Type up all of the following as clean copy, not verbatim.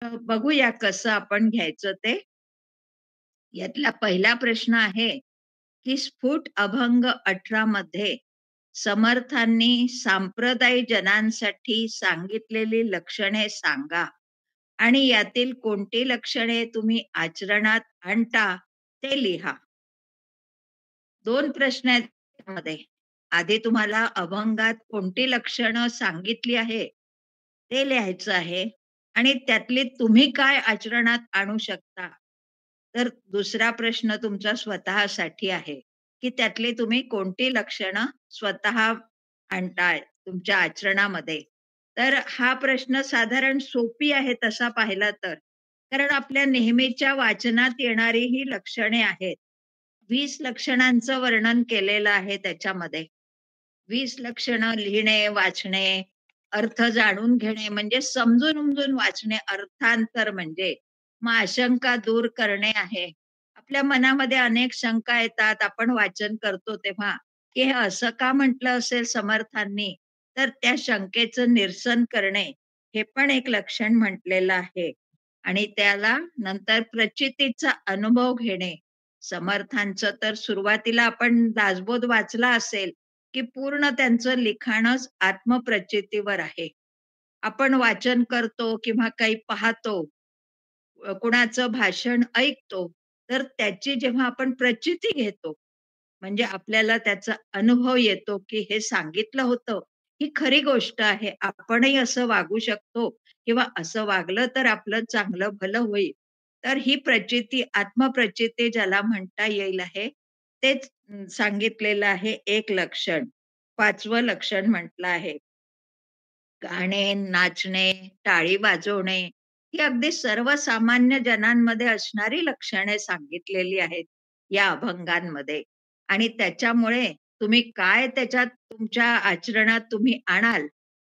बघूया कसं आपण घ्यायचं ते. यातला पहिला प्रश्न आहे, की स्फुट अभंग 18 मध्ये समर्थांनी सांप्रदायी जनांसाठी सांगितलेली लक्षणे सांगा आणि यातील कोणती लक्षणे तुम्ही आचरणात आणता ते लिहा. 2 प्रश्न आहेत त्यामध्ये. आधी तुम्हाला अभंगात कोणती लक्षणं सांगितली आहे, ते लिहायचं आहे आणि त्यातली तुम्ही काय आचरणात आणू शकता. तर दुसरा प्रश्न तुमचा स्वतःसाठी आहे, की त्यातली तुम्ही कोणती लक्षणं स्वतः आणताय तुमच्या आचरणामध्ये. तर हा प्रश्न साधारण सोपी आहे तसा पाहिला तर. कारण आपल्या नेहमीच्या वाचनात येणारी ही लक्षणे आहेत. 20 लक्षणांचं वर्णन केलेलं आहे त्याच्यामध्ये. 20 लक्षणं लिहिणे, वाचणे, अर्थ जाणून घेणे म्हणजे समजून-उमजून वाचणे, अर्थांतर म्हणजे. मग आशंका दूर करणे आहे. आपल्या मनामध्ये अनेक शंका येतात, आपण वाचन करतो तेव्हा, की हे असं का म्हटलं असेल समर्थांनी? तर त्या शंकेचं निरसन करणे, हे पण एक लक्षण म्हटलेलं आहे. आणि त्याला नंतर प्रचितीचा अनुभव घेणे. समर्थांचं तर सुरुवातीला आपण दासबोध वाचला असेल, की पूर्ण त्यांचं लिखाणच आत्मप्रचितीवर आहे. आपण वाचन करतो किंवा काही पाहतो, कुणाचं भाषण ऐकतो, तर त्याची जेव्हा आपण प्रचिती घेतो, म्हणजे आपल्याला त्याचा अनुभव येतो, की हे सांगितलं होतं, ही खरी गोष्ट आहे. आपणही असं वागू शकतो किंवा असं वागलं तर आपलं चांगलं भलं होईल. तर ही प्रचिती, आत्मप्रचिती ज्याला म्हणता येईल आहे, तेच सांगितलेलं आहे एक लक्षण. 5वं लक्षण म्हटलं आहे. गाणे, नाचणे, टाळी वाजवणे, ही अगदी सर्वसामान्य जनांमध्ये असणारी लक्षणे सांगितलेली आहेत या अभंगांमध्ये. आणि त्याच्यामुळे तुम्ही काय त्याच्यात तुमच्या आचरणात तुम्ही आणाल,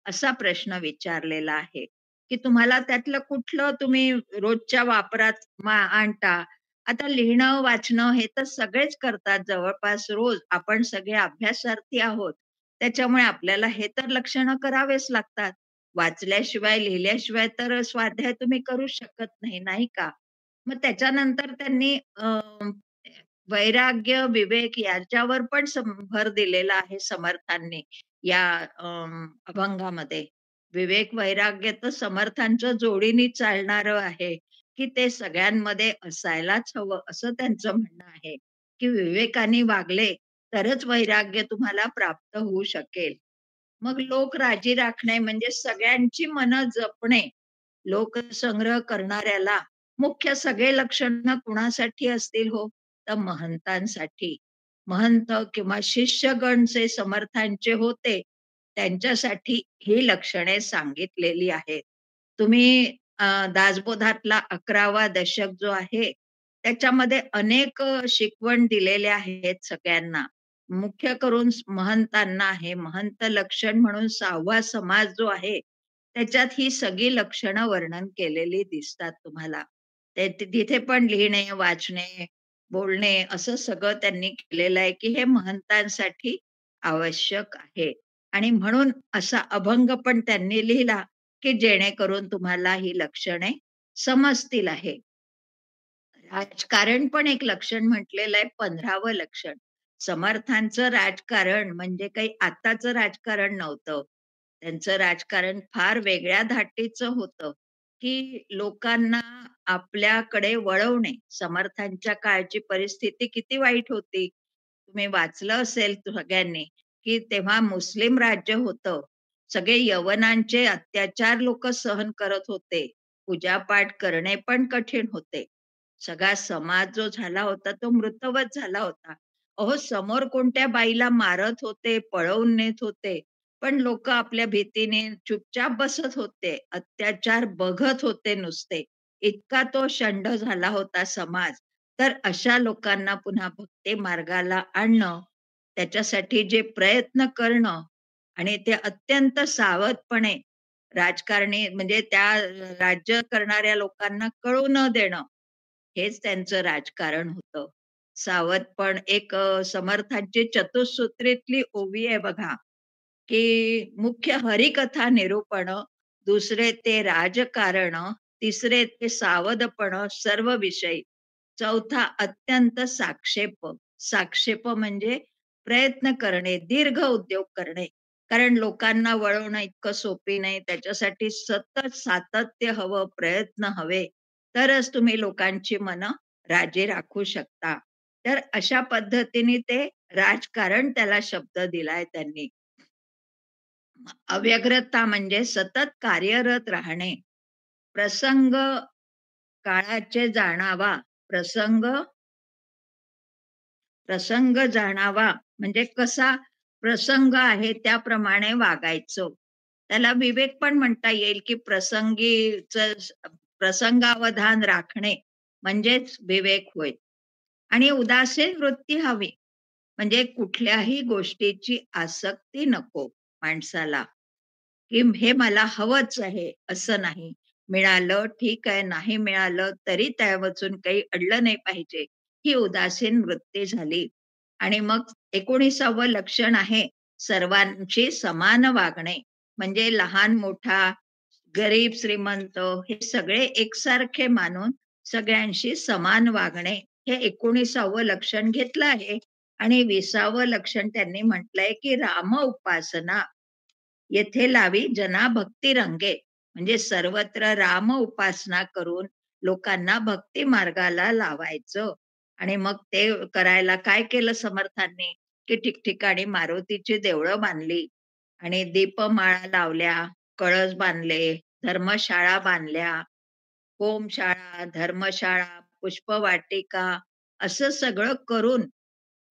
असा प्रश्न विचारलेला आहे, की तुम्हाला त्यातलं कुठलं तुम्ही रोजच्या वापरात आणता. आता लिहिणं, वाचणं हे तर सगळेच करतात जवळपास रोज. आपण सगळे अभ्यासार्थी आहोत. त्याच्यामुळे आपल्याला हे तर लक्षणं करावेच लागतात. वाचल्याशिवाय, लिहिल्याशिवाय तर स्वाध्याय तुम्ही करू शकत नाही, नाही का? मग त्याच्यानंतर त्यांनी वैराग्य, विवेक याच्यावर पण भर दिलेला आहे समर्थांनी या अभंगामध्ये. विवेक, वैराग्य तर समर्थांच्या जोडीने चालणारं आहे, की ते सगळ्यांमध्ये असायलाच हवं, असं त्यांचं म्हणणं आहे, की विवेकाने वागले तरच वैराग्य तुम्हाला प्राप्त होऊ शकेल. मग लोक राजी राखणे म्हणजे सगळ्यांची मनं जपणे. लोकसंग्रह करणाऱ्याला मुख्य सगळे लक्षणं कुणासाठी असतील हो? तर महंतांसाठी. महंत किंवा शिष्यगण जे समर्थांचे होते, त्यांच्यासाठी ही लक्षणे सांगितलेली आहेत. तुम्ही दासबोधातला 11वा दशक जो आहे, त्याच्यामध्ये अनेक शिकवण दिलेल्या आहेत सगळ्यांना. मुख्य करून महंतांना आहे. महंत लक्षण म्हणून 6वा समाज जो आहे, त्याच्यात ही सगळी लक्षणं वर्णन केलेली दिसतात तुम्हाला. ते तिथे पण लिहिणे, वाचणे, बोलणे असं सगळं त्यांनी केलेलं आहे, की हे महंतांसाठी आवश्यक आहे. आणि म्हणून असा अभंग पण त्यांनी लिहिला, की जेणेकरून तुम्हाला ही लक्षणे समजतील आहे. राजकारण पण एक लक्षण म्हटलेलं आहे 15वं लक्षण. समर्थांचं राजकारण म्हणजे काही आत्ताचं राजकारण नव्हतं. त्यांचं राजकारण फार वेगळ्या धाटीचं होतं, की लोकांना आपल्याकडे वळवणे. समर्थांच्या काळची परिस्थिती किती वाईट होती. तुम्ही वाचलं असेल सगळ्यांनी, की तेव्हा मुस्लिम राज्य होतं. सगळे यवनांचे अत्याचार लोकं सहन करत होते. पूजापाठ करणे पण कठीण होते. सगळा समाज जो झाला होता तो मृतवत झाला होता. अहो, समोर कोणत्या बाईला मारत होते, पळवून नेत होते. पण लोकं आपल्या भीतीने चुपचाप बसत होते. अत्याचार बघत होते नुसते. इतका तो शंड झाला होता समाज. तर अशा लोकांना पुन्हा भक्ती मार्गाला आणणं, त्याच्यासाठी जे प्रयत्न करणं आणि ते अत्यंत सावधपणे राजकारणी म्हणजे त्या राज्य करणाऱ्या लोकांना कळू न देणं, हेच त्यांचं राजकारण होतं. सावधपण एक समर्थांची चतुसूत्रीतली ओवी आहे बघा, की मुख्य हरिकथा निरूपण, दुसरे ते राजकारण तिसरे ते सावधपण सर्व विषयी. चौथा अत्यंत साक्षेप. साक्षेप म्हणजे प्रयत्न करणे, दीर्घ उद्योग करणे. कारण लोकांना वळवणं इतकं सोपी नाही. त्याच्यासाठी सतत सातत्य हवं, प्रयत्न हवे. तरच तुम्ही लोकांची मनं राजी राखू शकता. तर अशा पद्धतीने ते राजकारण त्याला शब्द दिलाय त्यांनी. अव्यग्रता म्हणजे सतत कार्यरत राहणे. प्रसंग काळाचे जाणावा. प्रसंग प्रसंग जाणावा म्हणजे कसा प्रसंग आहे त्याप्रमाणे वागायचं. त्याला विवेक पण म्हणता येईल, की प्रसंगावधान राखणे म्हणजेच विवेक होय. आणि उदासीन वृत्ती हवी. म्हणजे कुठल्याही गोष्टीची आसक्ती नको माणसाला. की हे मला हवंच आहे असं नाही. मिळालं ठीक आहे, नाही मिळालं तरी त्या वाचून काही अडलं नाही पाहिजे. ही उदासीन वृत्ती झाली. आणि मग 19वं लक्षण आहे सर्वांशी समान वागणे. म्हणजे लहान मोठा, गरीब श्रीमंत हे सगळे एकसारखे मानून सगळ्यांशी समान वागणे. हे 19वं लक्षण घेतलं आहे. आणि 20वं लक्षण त्यांनी म्हटलंय की राम उपासना येथे लावी जना भक्ती रंगे. म्हणजे सर्वत्र राम उपासना करून लोकांना भक्ती मार्गाला लावायचं. आणि मग ते करायला काय केलं समर्थांनी, की ठिकठिकाणी मारुतीची देवळं बांधली आणि दीपमाळा लावल्या, कळस बांधले, धर्मशाळा बांधल्या, होमशाळा, धर्मशाळा, पुष्पवाटिका असं सगळं करून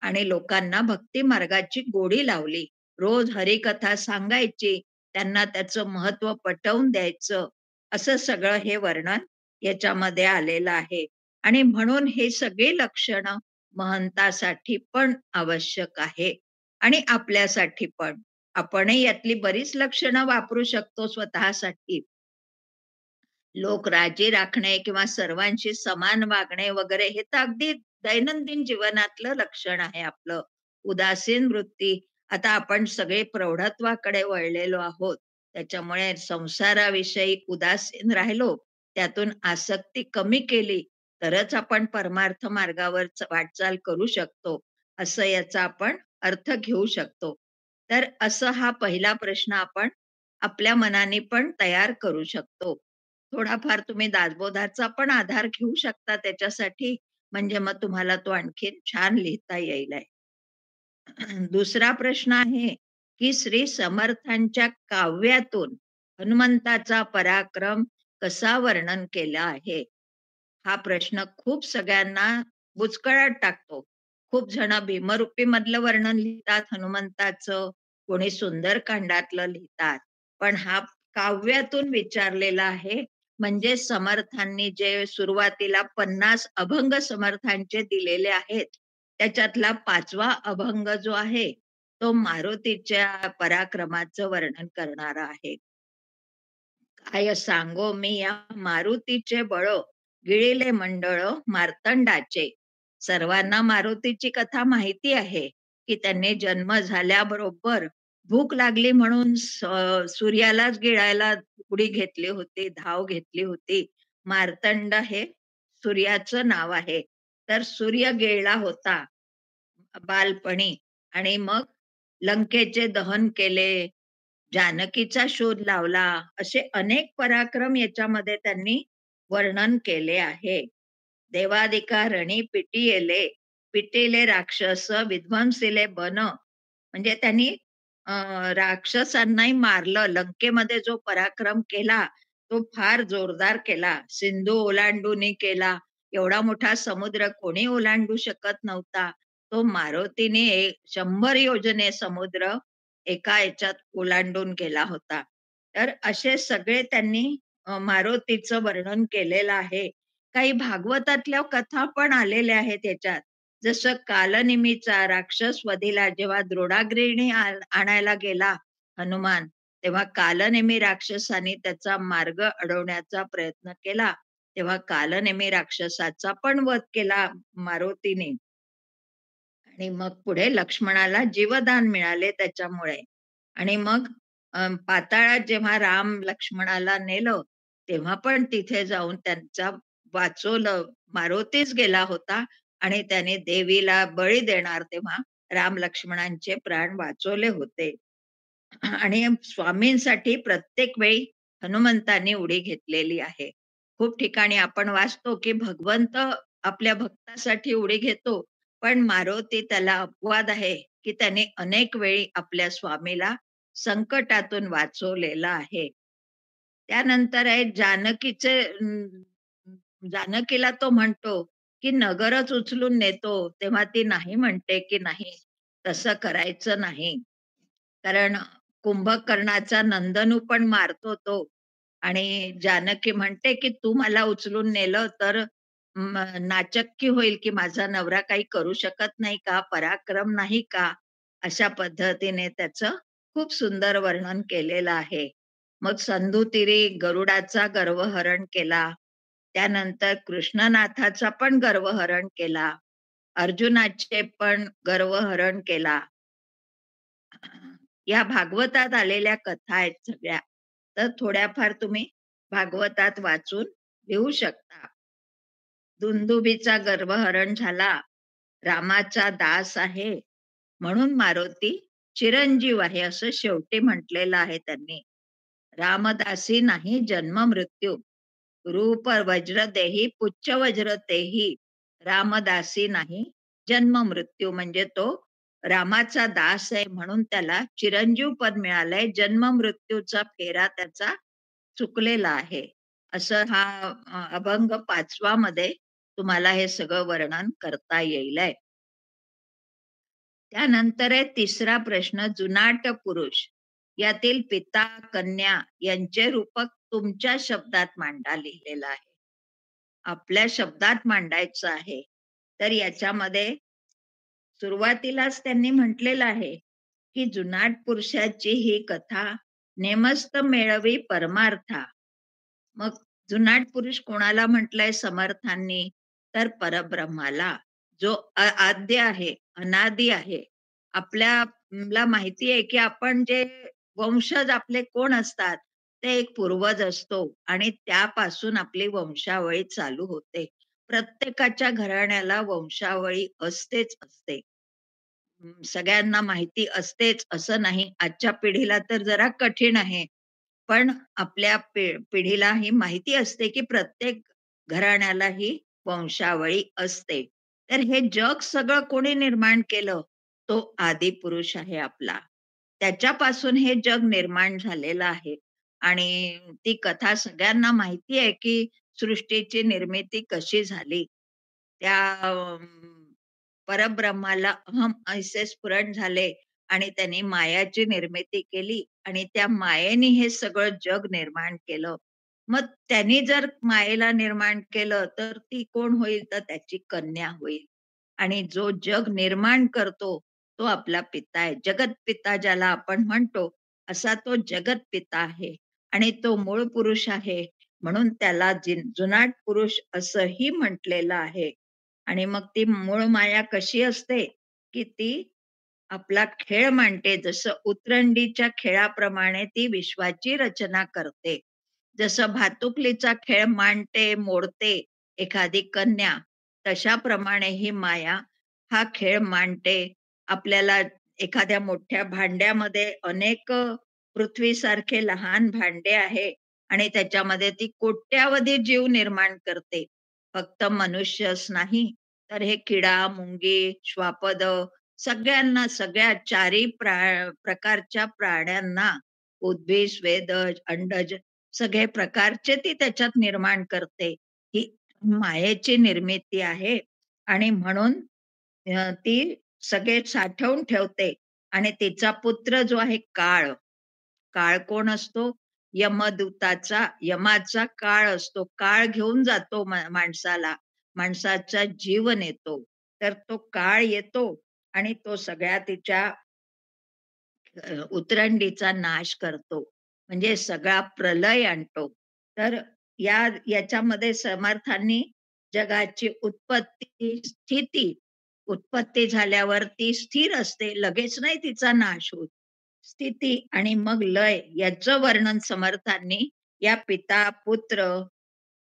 आणि लोकांना भक्ती मार्गाची गोडी लावली. रोज हरिकथा सांगायची, त्यांना त्याचं महत्व पटवून द्यायचं. असं सगळं हे वर्णन याच्यामध्ये आलेलं आहे. आणि म्हणून हे सगळे लक्षणं महंतासाठी पण आवश्यक आहे आणि आपल्यासाठी पण. आपणही यातली बरीच लक्षणं वापरू शकतो स्वतःसाठी. लोक राजी राखणे किंवा सर्वांशी समान वागणे वगैरे हे तर अगदी दैनंदिन जीवनातलं लक्षण आहे आपलं. उदासीन वृत्ती. आता आपण सगळे प्रौढत्वाकडे वळलेलो आहोत. त्याच्यामुळे संसाराविषयी उदासीन राहिलो, त्यातून आसक्ती कमी केली, तरच आपण परमार्थ मार्गावर वाटचाल करू शकतो. असं याचा आपण अर्थ घेऊ शकतो. तर असं हा पहिला प्रश्न आपण आपल्या मनाने पण तयार करू शकतो. थोडाफार तुम्ही दासबोधाचा पण आधार घेऊ शकता त्याच्यासाठी, म्हणजे मग तुम्हाला तो आणखीन छान लिहिता येईल आहे. दुसरा प्रश्न आहे, की श्री समर्थांच्या काव्यातून हनुमंताचा पराक्रम कसा वर्णन केला आहे? हा प्रश्न खूप सगळ्यांना बुचकळ्यात टाकतो. खूप जण भीमरूपी मधलं वर्णन लिहितात हनुमंताचं, कोणी सुंदरकांडातलं लिहितात. पण हा काव्यातून विचारलेला आहे. म्हणजे समर्थांनी जे सुरुवातीला 50 अभंग समर्थांचे दिलेले आहेत, त्याच्यातला 5वा अभंग जो आहे, तो मारुतीच्या पराक्रमाचं वर्णन करणारा आहे. काय सांगो मी या मारुतीचे बळ, गिळिले मंडळ मार्तंडाचे. सर्वांना मारुतीची कथा माहिती आहे, की त्यांनी जन्म झाल्याबरोबर भूक लागली म्हणून सूर्यालाच गिळायला उडी घेतली होती, धाव घेतली होती. मार्तंड हे सूर्याचं नाव आहे. तर सूर्य गिळला होता बालपणी आणि मग लंकेचे दहन केले, जानकीचा शोध लावला, असे अनेक पराक्रम याच्यामध्ये त्यांनी वर्णन केले आहे. देवादिका रणी पिटिले, पिटिले राक्षस विध्वंसिले बन. म्हणजे त्यांनी राक्षसांनाही मारलं. लंकेमध्ये जो पराक्रम केला तो फार जोरदार केला. सिंधू ओलांडूनी केला. एवढा मोठा समुद्र कोणी ओलांडू शकत नव्हता. तो मारुतीने 100 योजने समुद्र एका याच्यात ओलांडून गेला होता. तर असे सगळे त्यांनी मारुतीचं वर्णन केलेलं आहे. काही भागवतातल्या कथा पण आलेल्या आहेत याच्यात. जसं कालनेमीचा राक्षस वधीला जेव्हा द्रोणाग्रीने आणायला गेला हनुमान, तेव्हा कालनेमी राक्षसाने त्याचा मार्ग अडवण्याचा प्रयत्न केला. तेव्हा कालनेमी राक्षसाचा पण वध केला मारुतीने. आणि मग पुढे लक्ष्मणाला जीवदान मिळाले त्याच्यामुळे. आणि मग पाताळात जेव्हा राम लक्ष्मणाला नेलं, तेव्हा पण तिथे जाऊन त्यांचा वाचवलं. मारुतीच गेला होता आणि त्याने देवीला बळी देणार तेव्हा राम-लक्ष्मणांचे प्राण वाचवले होते. आणि स्वामींसाठी प्रत्येक वेळी हनुमंतांनी उडी घेतलेली आहे. खूप ठिकाणी आपण वाचतो, की भगवंत आपल्या भक्तासाठी उडी घेतो, पण मारुती त्याला अपवाद आहे, की त्याने अनेक वेळी आपल्या स्वामीला संकटातून वाचवलेलं आहे. त्यानंतर आहे जानकीला तो म्हणतो, की नगरच उचलून नेतो, तेव्हा ती नाही म्हणते, की नाही तसं करायचं नाही. कारण कुंभकर्णाचा नंदनू पण मारतो तो आणि जानकी म्हणते, की "तू मला उचलून नेलं तर नाचक्की होईल, की माझा नवरा काही करू शकत नाही का? पराक्रम नाही का?" अशा पद्धतीने त्याचं खूप सुंदर वर्णन केलेलं आहे. मग संधूतीरी गरुडाचा गर्वहरण केला. त्यानंतर कृष्णनाथाचा पण गर्वहरण केला. अर्जुनाचे पण गर्वहरण केला. या भागवतात आलेल्या कथा आहेत सगळ्या. तर थोड्याफार तुम्ही भागवतात वाचून घेऊ शकता. दुंदुभीचा गर्भहरण झाला. रामाचा दास आहे म्हणून मारुती चिरंजीव आहे असं शेवटी म्हटलेलं आहे त्यांनी. रामदासी नाही जन्म मृत्यू. रूप वज्र देही पुच्छ वज्र तेही. रामदासी नाही जन्म मृत्यू म्हणजे तो रामाचा दास आहे म्हणून त्याला चिरंजीव पद मिळालंय. जन्म मृत्यूचा फेरा त्याचा चुकलेला आहे. असं हा अभंग 5वा मध्ये तुम्हाला हे सगळं वर्णन करता येईलय. त्यानंतर आहे 3रा प्रश्न, जुनाट पुरुष यातील पिता कन्या यांचे रूपक तुमच्या शब्दात मांडा लिहिलेलं आहे. आपल्या शब्दात मांडायचं आहे. तर याच्यामध्ये सुरुवातीलाच त्यांनी म्हटलेलं आहे, की जुनाट पुरुषाची ही कथा नेमस्त मेळवी परमार्था. मग जुनाट पुरुष कोणाला म्हटलंय समर्थांनी? तर परब्रह्माला, जो आद्य आहे, अनादी आहे. आपल्याला माहिती आहे, की आपण जे वंशज आपले कोण असतात, ते एक पूर्वज असतो आणि त्यापासून आपली वंशावळी चालू होते. प्रत्येकाच्या घराण्याला वंशावळी असतेच असते. सगळ्यांना माहिती असतेच असं नाही. आजच्या पिढीला तर जरा कठीण आहे. पण आपल्या पिढीला ही माहिती असते, की प्रत्येक घराण्याला ही वंशावळी असते. तर हे जग सगळं कोणी निर्माण केलं? तो आदिपुरुष आहे आपला. त्याच्यापासून हे जग निर्माण झालेलं आहे. आणि ती कथा सगळ्यांना माहिती आहे, की सृष्टीची निर्मिती कशी झाली. त्या परब्रह्माला अहम ऐसे स्फुरण झाले आणि त्यांनी मायाची निर्मिती केली आणि त्या मायेने हे सगळं जग निर्माण केलं. मग त्यांनी जर मायेला निर्माण केलं तर ती कोण होईल? तर त्याची कन्या होईल. आणि जो जग निर्माण करतो तो आपला पिता आहे. जगतपिता ज्याला आपण म्हणतो, असा तो जगतपिता आहे आणि तो मूळ पुरुष आहे. म्हणून त्याला जुनाट पुरुष असंही म्हटलेलं आहे. आणि मग ती मूळ माया कशी असते, की ती आपला खेळ मांडते. जसं उतरंडीच्या खेळाप्रमाणे ती विश्वाची रचना करते. जसं भातुकलीचा खेळ मांडते, मोडते एखादी कन्या, तशाप्रमाणे ही माया हा खेळ मांडते. आपल्याला एखाद्या मोठ्या भांड्यामध्ये अनेक पृथ्वीसारखे लहान भांडे आहे आणि त्याच्यामध्ये ती कोट्यावधी जीव निर्माण करते. फक्त मनुष्यच नाही, तर हे किडा, मुंगी, श्वापद सगळ्यांना, सगळ्या चारी प्रकारच्या प्राण्यांना, उद्भिज, स्वेदज, अंडज सगळे प्रकारचे ती त्याच्यात निर्माण करते. ही मायेची निर्मिती आहे आणि म्हणून ती सगळे साठवून ठेवते आणि तिचा पुत्र जो आहे काळ. काळ कोण असतो? यमाचा काळ असतो. काळ घेऊन जातो माणसाला. माणसाचा जीव नेतो. तर तो काळ येतो आणि तो सगळ्या तिच्या उतरंडीचा नाश करतो. म्हणजे सगळा प्रलय आणतो. तर याच्यामध्ये समर्थांनी जगाची उत्पत्ती झाल्यावर ती स्थिर असते, लगेच नाही तिचा नाश होत. स्थिती आणि मग लय याचं वर्णन समर्थांनी या पिता, पुत्र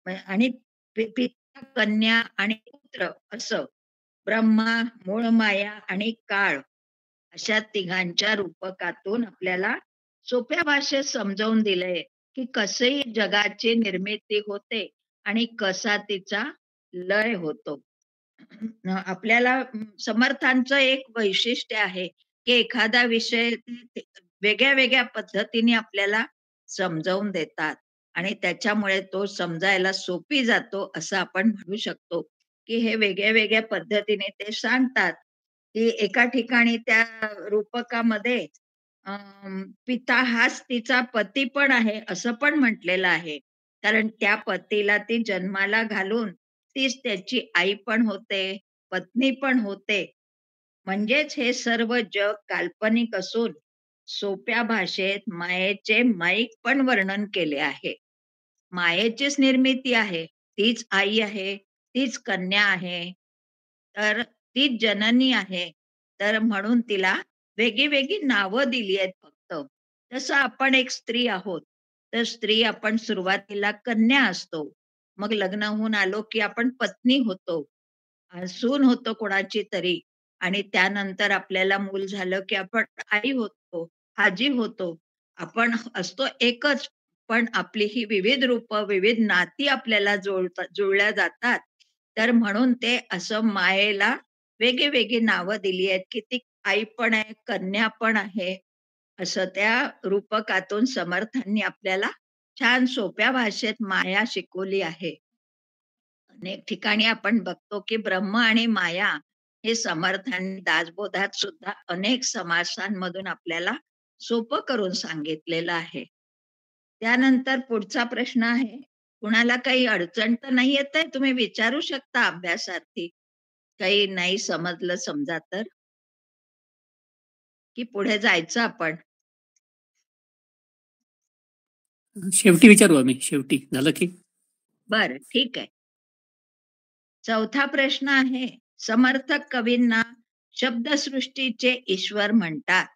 आणि पिता, कन्या आणि पुत्र असं ब्रह्मा, मूळ माया आणि काळ अशा तिघांच्या रूपकातून आपल्याला सोप्या भाषेत समजावून दिलंय की कसे जगाची निर्मिती होते आणि कसा तिचा लय होतो. आपल्याला समर्थांचं एक वैशिष्ट्य आहे की एखादा विषय ते वेगळ्या वेगळ्या पद्धतीने आपल्याला समजावून देतात आणि त्याच्यामुळे तो समजायला सोपी जातो असं आपण म्हणू शकतो की हे वेगळ्या वेगळ्या पद्धतीने ते सांगतात की एका ठिकाणी त्या रूपकामध्ये पिता हाच तिचा पती पण आहे असं पण म्हटलेलं आहे. कारण त्या पतीला ती जन्माला घालून तीच त्याची आई पण होते, पत्नी पण होते. म्हणजेच हे सर्व जग काल्पनिक असून सोप्या भाषेत मायेचे माईक पण वर्णन केले आहे. मायेचीच निर्मिती आहे. तीच आई आहे, तीच कन्या आहे. तर तीच जननी आहे. तर म्हणून तिला वेगळी-वेगळी नावं दिली आहेत फक्त. जसं आपण एक स्त्री आहोत. तर स्त्री आपण सुरुवातीला कन्या असतो. मग लग्न होऊन आलो, की आपण पत्नी होतो. सून होतो कोणाची तरी आणि त्यानंतर आपल्याला मूल झालं, की आपण आई होतो, आजी होतो. आपण असतो एकच, पण आपली ही विविध रूपं, विविध नाती आपल्याला जुळल्या जातात. तर म्हणून ते असं मायेला वेगळी-वेगळी नावं दिली आहेत, की ती आई पण आहे, कन्या पण आहे. असं त्या रूपकातून समर्थांनी आपल्याला छान सोप्या भाषेत माया शिकवली आहे. अनेक ठिकाणी आपण बघतो, की ब्रह्म आणि माया हे समर्थांनी दासबोधात सुद्धा अनेक समासांमधून आपल्याला सोपं करून सांगितलेलं आहे. त्यानंतर पुढचा प्रश्न आहे, कुणाला काही अडचण तर नाही येत आहे? तुम्ही विचारू शकता अभ्यासार्थी. काही नाही समजलं समजा तर, की पुढे जायचं आपण? शेवटी विचारू आम्ही, शेवटी झालं की. बरं, ठीक आहे. चौथा प्रश्न आहे, समर्थक कवींना शब्दसृष्टीचे ईश्वर म्हणतात.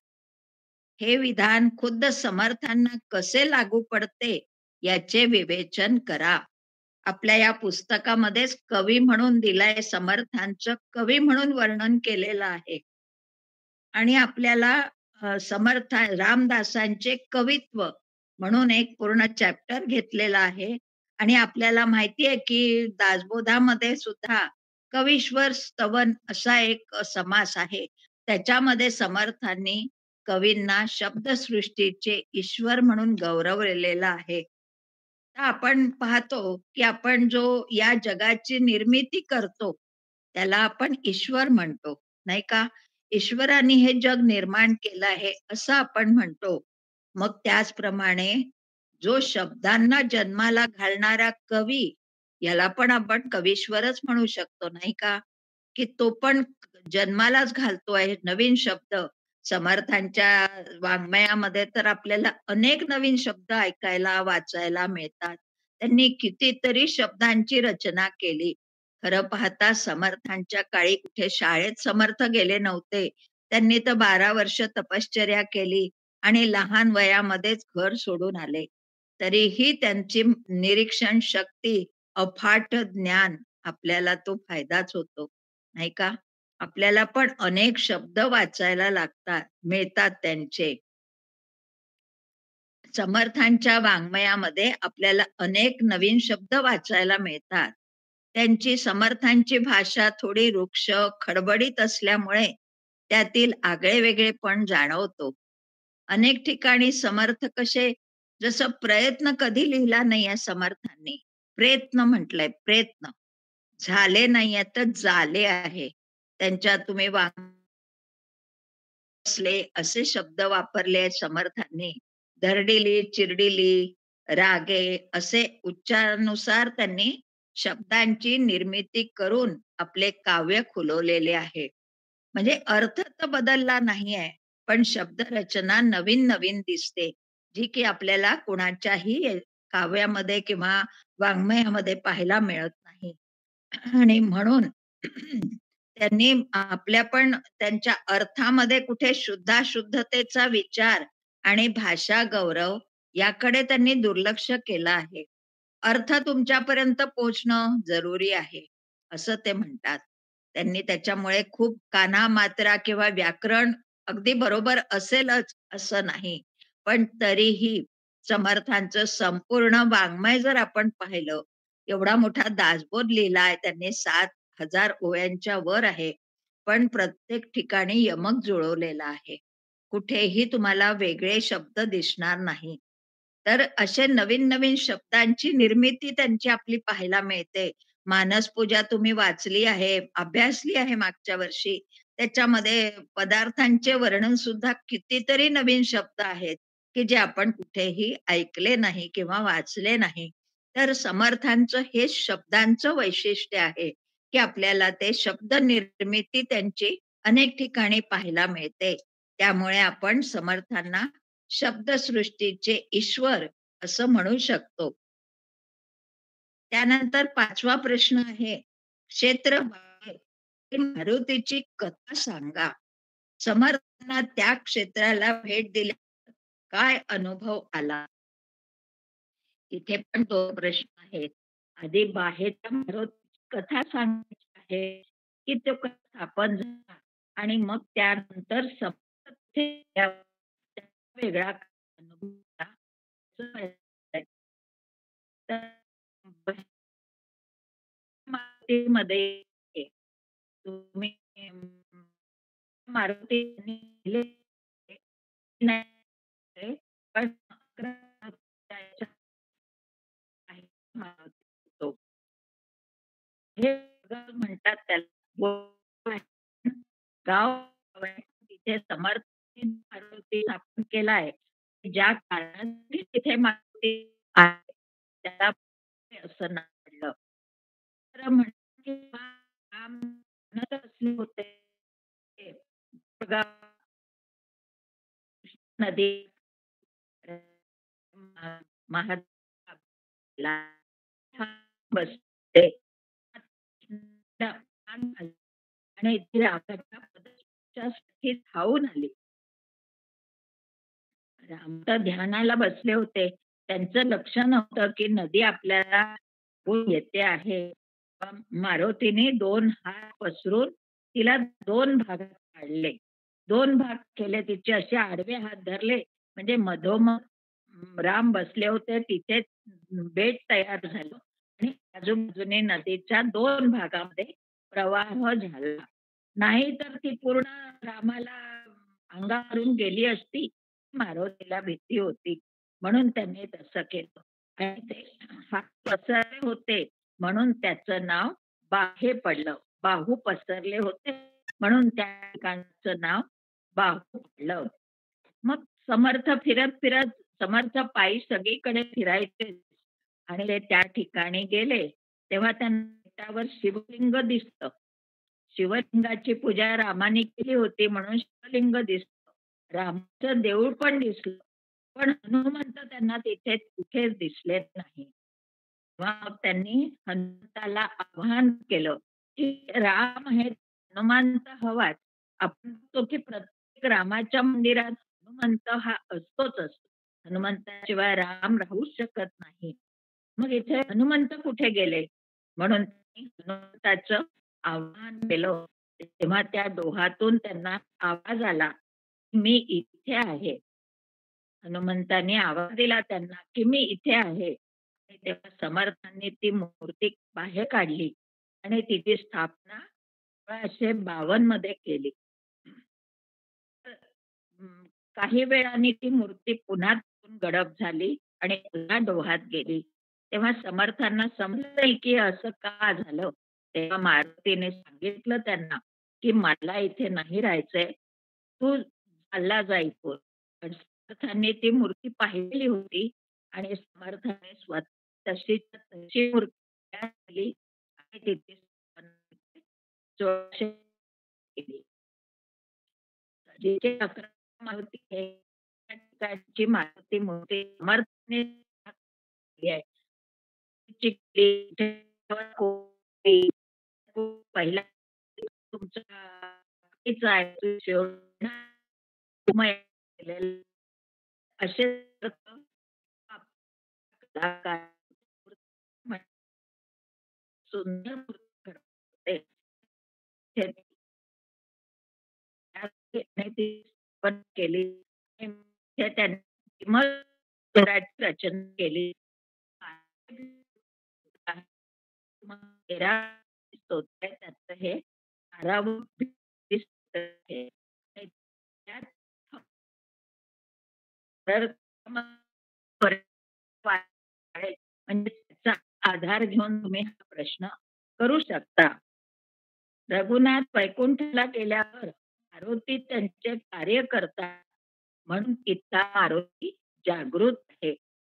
हे विधान खुद्द समर्थांना कसे लागू पडते याचे विवेचन करा. आपल्या या पुस्तकामध्येच कवी म्हणून दिलाय, समर्थांचं कवी म्हणून वर्णन केलेलं आहे. आणि आपल्याला समर्थ रामदासांचे कवित्व म्हणून एक पूर्ण चॅप्टर घेतलेला आहे आणि आपल्याला माहिती आहे की दासबोधामध्ये सुद्धा कवीश्वर स्तवन असा एक समास आहे. त्याच्यामध्ये समर्थांनी कवींना शब्दसृष्टीचे ईश्वर म्हणून गौरवलेला आहे. तर आपण पाहतो की आपण जो या जगाची निर्मिती करतो त्याला आपण ईश्वर म्हणतो, नाही का? ईश्वराने हे जग निर्माण केलं आहे असं आपण म्हणतो. मग त्याचप्रमाणे जो शब्दांना जन्माला घालणारा कवी, याला पण आपण कवीश्वरच म्हणू शकतो, नाही का? की तो पण जन्मालाच घालतो आहे नवीन शब्द. समर्थांच्या वाङ्मयामध्ये तर आपल्याला अनेक नवीन शब्द ऐकायला, वाचायला मिळतात. त्यांनी कितीतरी शब्दांची रचना केली. खरं पाहता समर्थांच्या काळी कुठे शाळेत समर्थ गेले नव्हते. त्यांनी तर 12 वर्ष तपश्चर्या केली आणि लहान वयामध्येच घर सोडून आले. तरीही त्यांची निरीक्षण शक्ती, अफाट ज्ञान आपल्याला तो फायदाच होतो, नाही का? आपल्याला पण अनेक शब्द वाचायला लागतात, मिळतात त्यांचे. समर्थांच्या वाङ्मयामध्ये आपल्याला अनेक नवीन शब्द वाचायला मिळतात. त्यांची समर्थांची भाषा थोडी रुक्ष, खडबडीत असल्यामुळे त्यातील आगळे-वेगळेपण जाणवतो. अनेक ठिकाणी समर्थ कसे, जसं प्रयत्न कधी लिहिला नाहीये समर्थांनी. प्रयत्न म्हटलंय, प्रयत्न. झाले नाहीये तर झाले आहे. त्यांच्या तुम्ही असले असे शब्द वापरले आहेत समर्थांनी. धरडिली, चिरडिली, रागे असे उच्चारानुसार त्यांनी शब्दांची निर्मिती करून आपले काव्य खुलवलेले आहे. म्हणजे अर्थ तर बदलला नाहीये, पण शब्दरचना नवीन-नवीन दिसते, जी की आपल्याला कुणाच्याही काव्यामध्ये किंवा वाङ्मयामध्ये पाहायला मिळत नाही. आणि म्हणून त्यांनी आपल्या पण त्यांच्या अर्थामध्ये कुठे शुद्धाशुद्धतेचा विचार आणि भाषा गौरव याकडे त्यांनी दुर्लक्ष केलं आहे. अर्थ तुमच्यापर्यंत पोहोचणं जरुरी आहे, असं ते म्हणतात. त्यांनी त्याच्यामुळे खूप काना-मात्रा किंवा व्याकरण अगदी बरोबर असेलच असं नाही. पण तरीही समर्थांचं संपूर्ण वाङ्मय जर आपण पाहिलं, एवढा मोठा दासबोध लिहिलाय त्यांनी 7,000 ओव्यांच्या वर आहे. पण प्रत्येक ठिकाणी यमक जुळवलेला आहे. कुठेही तुम्हाला वेगळे शब्द दिसणार नाही. तर असे नवीन-नवीन शब्दांची निर्मिती त्यांची आपली पाहायला मिळते. मानसपूजा तुम्ही वाचली आहे, अभ्यासली आहे मागच्या वर्षी. त्याच्यामध्ये पदार्थांचे वर्णन सुद्धा कितीतरी नवीन शब्द आहेत, की जे आपण कुठेही ऐकले नाही किंवा वाचले नाही. तर समर्थांचं हे शब्दांचं वैशिष्ट्य आहे, की आपल्याला ते शब्द निर्मिती त्यांची अनेक ठिकाणी पाहायला मिळते. त्यामुळे आपण समर्थांना शब्दसृष्टीचे ईश्वर असं म्हणू शकतो. त्यानंतर 5वा प्रश्न आहे, क्षेत्र मारुतीची कथा सांगा. समर्थांना त्या क्षेत्राला भेट दिल्यावर काय अनुभव आला? इथे पण तो प्रश्न आहे. आधी बाहेरच्या मारुतीची कथा सांगायची आहे, की तो कसा स्थापन झाला आणि मग त्यानंतर समर्थ तिथे गेल्यावर त्याचा वेगळा अनुभव आला, असं मला तर मारुतीमध्ये तुम्ही मारुतीने लिहिले नाही, पण 11 अध्यायाच्या आहे मारुती तो. हे गाव म्हणतात त्याला. गोवा आहे. गाव आहे. तिथे समर्थ मारुती स्थापन केला आहे. ज्या कारणासाठी तिथे मारुती आहे, त्याला असं नाव पडलं. तर म्हणतात की राम म्हणत असले होते, की बघा नदी महादेवाला बसते. आणि ती रामाच्या पदस्पर्शासाठी धावून आली. राम तर ध्यानाला बसले होते. त्यांचं लक्ष नव्हतं, की नदी आपल्याला घेऊन येते आहे. पण मारुतीने 2 हात पसरून तिला 2 भागात पाडले. 2 भाग केले तिचे असे आडवे हात धरले, म्हणजे मधोमध राम बसले होते तिथेच बेट तयार झालं आणि आजूबाजूने नदीच्या 2 भागामध्ये प्रवाह झाला. नाहीतर ती पूर्ण रामाला अंगावरून गेली असती. मारुतीला भीती होती म्हणून त्यांनी तसं केलं आणि ते हात पसरले होते म्हणून त्याचं नाव बाहे पडलं. बाहू पसरले होते म्हणून त्या ठिकाणचं नाव बाहू पडलं. मग समर्थ फिरत-फिरत समर्थ पायी सगळीकडे फिरायचे आणि ते त्या ठिकाणी गेले, तेव्हा त्यांना बेटावर शिवलिंग दिसतं. शिवलिंगाची पूजा रामाने केली होती म्हणून शिवलिंग दिसतं. रामाचं देऊळ पण दिसलं. पण हनुमंत त्यांना तिथे कुठेच दिसले नाही. तेव्हा मग त्यांनी हनुमंताला आवाहन केलं, की राम आहेत, हनुमान तर हवाच. आपण बघतो की प्रत्येक रामाच्या मंदिरात हनुमंत हा असतोच असतो. हनुमंताशिवाय राम राहूच शकत नाही. मग इथे हनुमंत कुठे गेले? म्हणून त्यांनी हनुमंताचं आवाहन केलं. तेव्हा त्या डोहातून त्यांना आवाज आला, "मी इथे आहे." हनुमंतांनी आवाज दिला त्यांना, की "मी इथे आहे." आणि तेव्हा समर्थांनी ती मूर्ती बाहेर काढली आणि तिची स्थापना 1652 मध्ये केली. तर काही वेळाने ती मूर्ती पुन्हा तिथून गडप झाली आणि पुन्हा डोहात गेली. तेव्हा समर्थांना समजलं, की असं का झालं? तेव्हा मारुतीने सांगितलं त्यांना, की "मला इथे नाही राहायचंय. तू चालला जा इथून." पण समर्थांनी ती मूर्ती पाहिलेली होती आणि समर्थाने स्वतः तशीच्या तशी मूर्ती तयार केली आणि तिथे स्थापन केली. 1600 केली. जिथे 11 मारुती आहे, त्या ठिकाणची मारुती मूर्ती समर्थाने केली आहे. चिखली, कोळी, पहिला तुमचा चुकीचा आहे. शेवटी केलेलं असे कलाकार म्हण- सुंदर मूर्ती घडवते. ते- त्याने ती पण केली आणि ते त्यांनी विमल स्वराची रचना केली. मग 13 स्तोत्र आहे त्याचं हे 12वं स्तोत्र आहे. आणि त्यात तर मग परत वाढेल. म्हणजे त्याचा आधार घेऊन तुम्ही हा प्रश्न करू शकता. रघुनाथ वैकुंठाला गेल्यावर मारुती त्यांचे कार्य करतात म्हणून इथला मारुती जागृत आहे.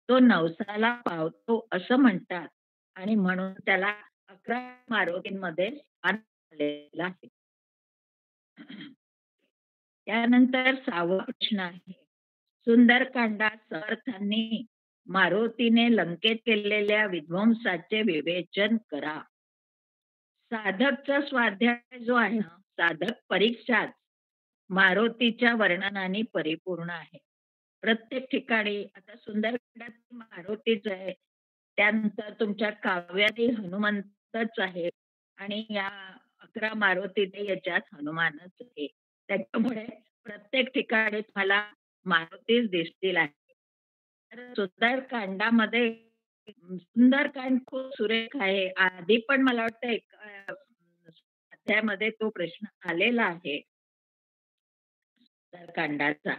तो नवसाला पावतो असं म्हणतात आणि म्हणून त्याला 11 मारुतींमध्ये स्थान आलेलं आहे. त्यानंतर 6वा प्रश्न आहे. सुंदरकांडात समर्थांनी मारुतीने लंकेत केलेल्या विध्वंसाचे विवेचन करा. साधकचा स्वाध्याय जो आहे ना, साधक परीक्षाच मारुतीच्या वर्णनाने परिपूर्ण आहे. प्रत्येक ठिकाणी आता सुंदरकांडात मारुतीच आहे, त्यानंतर तुमच्या काव्यातील हनुमंतच आहे आणि या 11 मारुती याच्यात हनुमानच आहे. त्याच्यामुळे प्रत्येक ठिकाणी तुम्हाला मारुतीच दिसतील आहे. तर सुंदरकांडामध्ये सुंदरकांड खूप सुरेख आहे. आधी पण मला वाटतं एक अध्यायामध्ये तो प्रश्न आलेला आहे सुंदरकांडाचा.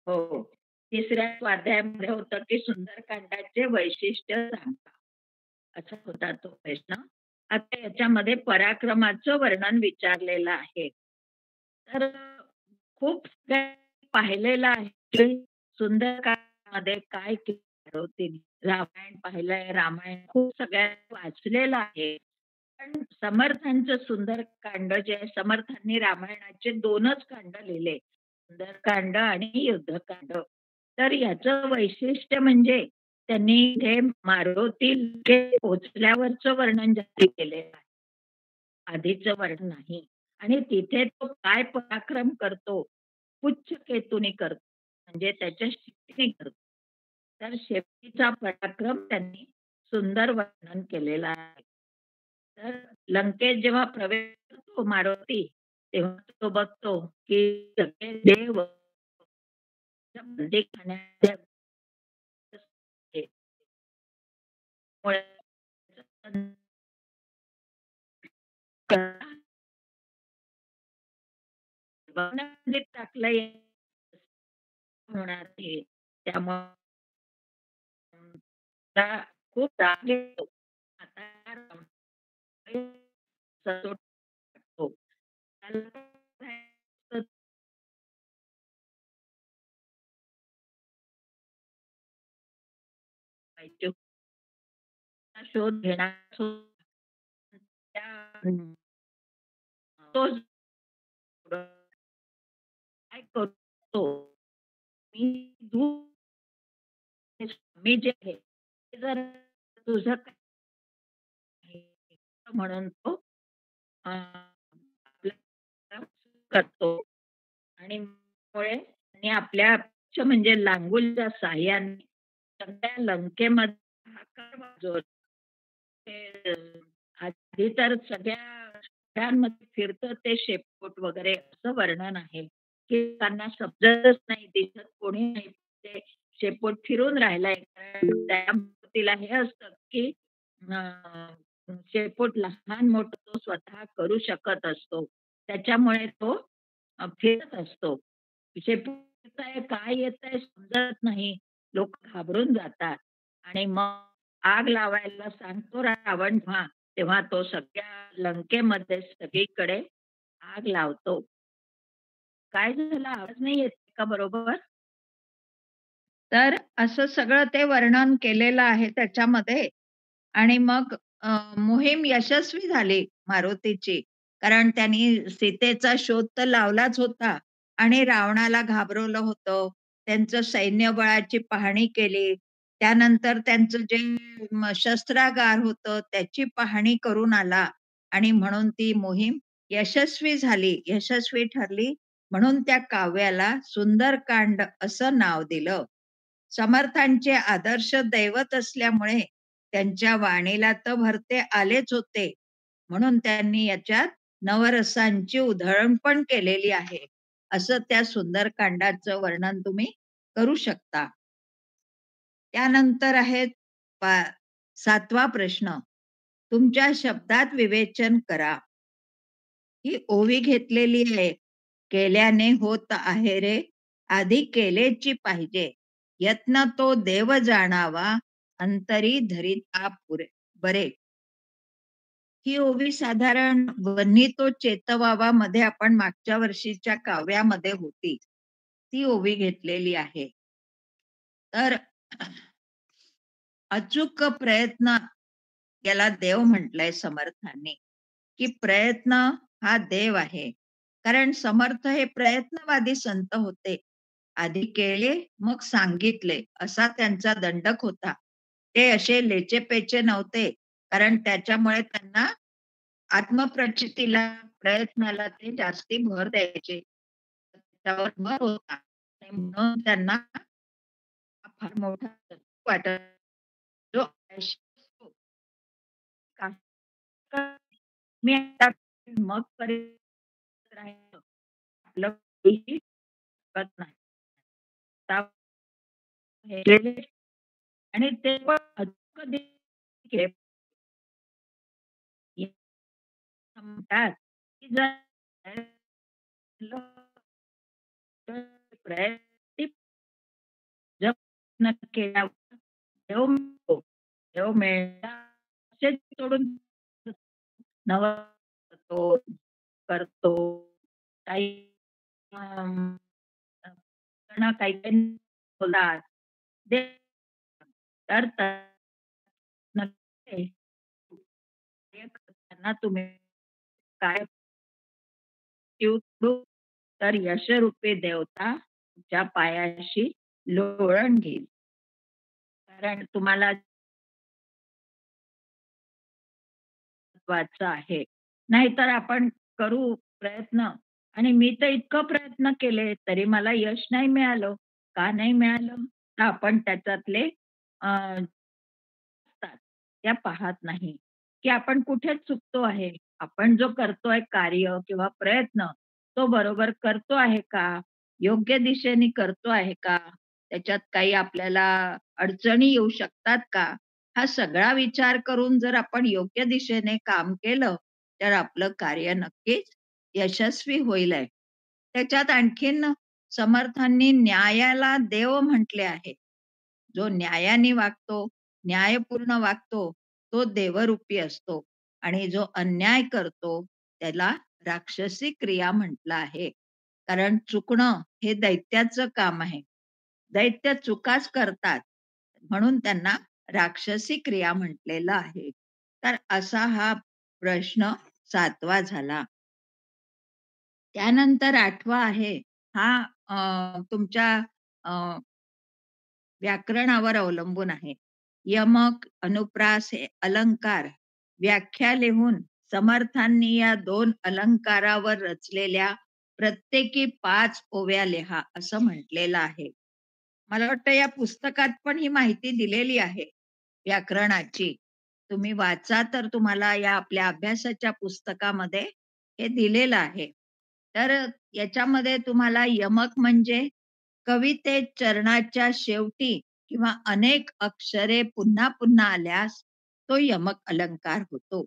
हो. 3ऱ्या स्वाध्यायामध्ये होतं की सुंदरकांडाचे वैशिष्ट्य सांगा. असा होता तो प्रश्न. आता याच्यामध्ये पराक्रमाचं वर्णन विचारलेलं आहे. तर खूप काही पाहिलेलं आहे की सुंदरकांडामध्ये काय केलं मारुतीने. रामायण पाहिलंय, रामायण खूप सगळ्यांनी वाचलेलं आहे. पण समर्थांचं सुंदरकांड जे आहे, समर्थांनी रामायणाचे 2च कांड लिहिले, सुंदरकांड आणि युद्धकांड. तर याचं वैशिष्ट्य म्हणजे त्यांनी हे मारुती पोचल्यावरचं वर्णन जास्त केलेलं आहे, आधीचं वर्णन नाही. आणि तिथे तो काय पराक्रम करतो, पुच्छ केतुनी करतो, म्हणजे त्याच्या शेपटीने करतो. तर शेपटीचा पराक्रम त्यांनी सुंदर वर्णन केलेला आहे. तर लंकेत जेव्हा प्रवेश करतो मारुती, तेव्हा तो बघतो की सगळे देव बंदी खाण्याच्या टाकलंय होणार ते. त्यामुळे त्याला खूप राग येतो. आता सचोट वाटतो. त्याला पाहिजे शोध घेणार त्या तोच काय करतो मी दूर मी जे आहे ते जर तुझं काही म्हणून तो आपल्या करतो आणि मुळे त्यांनी आपल्या म्हणजे लांगुलच्या साह्याने सगळ्या लंकेमध्ये हाकार वाजवला. ते आधी तर सगळ्या शहरांमध्ये फिरतं ते शेपूट वगैरे असं वर्णन आहे की त्यांना समजतच नाही, दिसत कोणी नाही, ते शेपूट फिरून राहिलाय. कारण त्या तिला हे असतं की शेपूट लहान मोठं तो स्वतः करू शकत असतो. त्याच्यामुळे तो फिरत असतो. शेपूट येतंय, काय येतंय समजत नाही. लोक घाबरून जातात आणि मग आग लावायला सांगतो रावण जेव्हा, तेव्हा तो सगळ्या लंकेमध्ये सगळीकडे आग लावतो. काय झालं? आवाज नाही येत का बरोबर? तर असं सगळं ते वर्णन केलेलं आहे त्याच्यामध्ये. आणि मग मोहीम यशस्वी झाली मारुतीची. कारण त्यांनी सीतेचा शोध तर लावलाच होता आणि रावणाला घाबरवलं होतं. त्यांचं सैन्यबळाची पाहणी केली. त्यानंतर त्यांचं जे शस्त्रागार होतं त्याची पाहणी करून आला आणि म्हणून ती मोहीम यशस्वी झाली, यशस्वी ठरली. म्हणून त्या काव्याला सुंदरकांड असं नाव दिलं. समर्थांचे आदर्श दैवत असल्यामुळे त्यांच्या वाणीला तर भरते आलेच होते, म्हणून त्यांनी याच्यात नवरसांची उधळण पण केलेली आहे, असं त्या सुंदरकांडाचं वर्णन तुम्ही करू शकता. त्यानंतर आहे 7वा प्रश्न. तुमच्या शब्दात विवेचन करा. ही ओवी घेतलेली आहे. केल्याने होत आहे रे, आधी केलेची पाहिजे. यत्न तो देव जाणावा, अंतरी धरिता पुरे बरे. ही ओवी साधारण वन्ही तो चेतवावा मध्ये आपण मागच्या वर्षीच्या काव्यामध्ये होती, ती ओवी घेतलेली आहे. तर अचूक प्रयत्न याला देव म्हटलंय समर्थांनी, की प्रयत्न हा देव आहे. कारण समर्थ हे प्रयत्नवादी संत होते. आधी केले मग सांगितले असा त्यांचा दंडक होता. ते असे लेचेपेचे नव्हते, कारण त्याच्यामुळे त्यांना आत्मप्रचितीला, प्रयत्नाला ते जास्ती भर द्यायचे. त्याच्यावर भर होता आणि म्हणून त्यांना हा फार मोठा वाटत जो असतो, मी आता मग करीत राहिलो आपलं काहीही शकत नाही. आता हे केले आणि ते पण कधी केले म्हणतात, की जर प्रयत्न जप केल्यावर देव मिळतो. देव मिळाला असेच सोडून नवं करतो, करतो. काही अं, काही काही बोलतात. दे तर नक्की कार्य करताना तुम्ही काय चिवतो, तर यशरूपी देवता तुमच्या पायाशी लोळण घेईल. कारण तुम्हाला महत्वाचं आहे. नाहीतर आपण करू प्रयत्न आणि मी तर इतकं प्रयत्न केले तरी मला यश नाही मिळालं. का नाही मिळालं? तर आपण त्याच्यातले असतात, त्या पाहत नाही, की आपण कुठे चुकतो आहे. आपण जो करतोय कार्य किंवा प्रयत्न, तो बरोबर करतो आहे का? योग्य दिशेने करतो आहे का? त्याच्यात काही आपल्याला अडचणी येऊ शकतात का? हा सगळा विचार करून जर आपण योग्य दिशेने काम केलं, तर आपलं कार्य नक्कीच यशस्वी होईल आहे. त्याच्यात आणखीन समर्थांनी न्यायाला देव म्हटले आहे. जो न्यायाने वागतो, न्यायपूर्ण वागतो, तो देवरूपी असतो आणि जो अन्याय करतो त्याला राक्षसी क्रिया म्हटलं आहे. कारण चुकणं हे दैत्याचं काम आहे. दैत्य चुकाच करतात, म्हणून त्यांना राक्षसी क्रिया म्हटलेलं आहे. तर असा हा प्रश्न 7वा झाला. त्यानंतर 8वा आहे हा तुमच्या व्याकरणावर अवलंबून आहे. यमक, अनुप्रास हे अलंकार व्याख्या लिहून समर्थांनी या 2 अलंकारावर रचलेल्या प्रत्येकी 5 ओव्या लिहा असं म्हटलेलं आहे. मला वाटतं या पुस्तकात पण ही माहिती दिलेली आहे व्याकरणाची. तुम्ही वाचा तर तुम्हाला या आपल्या अभ्यासाच्या पुस्तकामध्ये हे दिलेलं आहे. तर याच्यामध्ये तुम्हाला यमक म्हणजे कवितेत चरणाच्या शेवटी किंवा अनेक अक्षरे पुन्हा पुन्हा आल्यास तो यमक अलंकार होतो.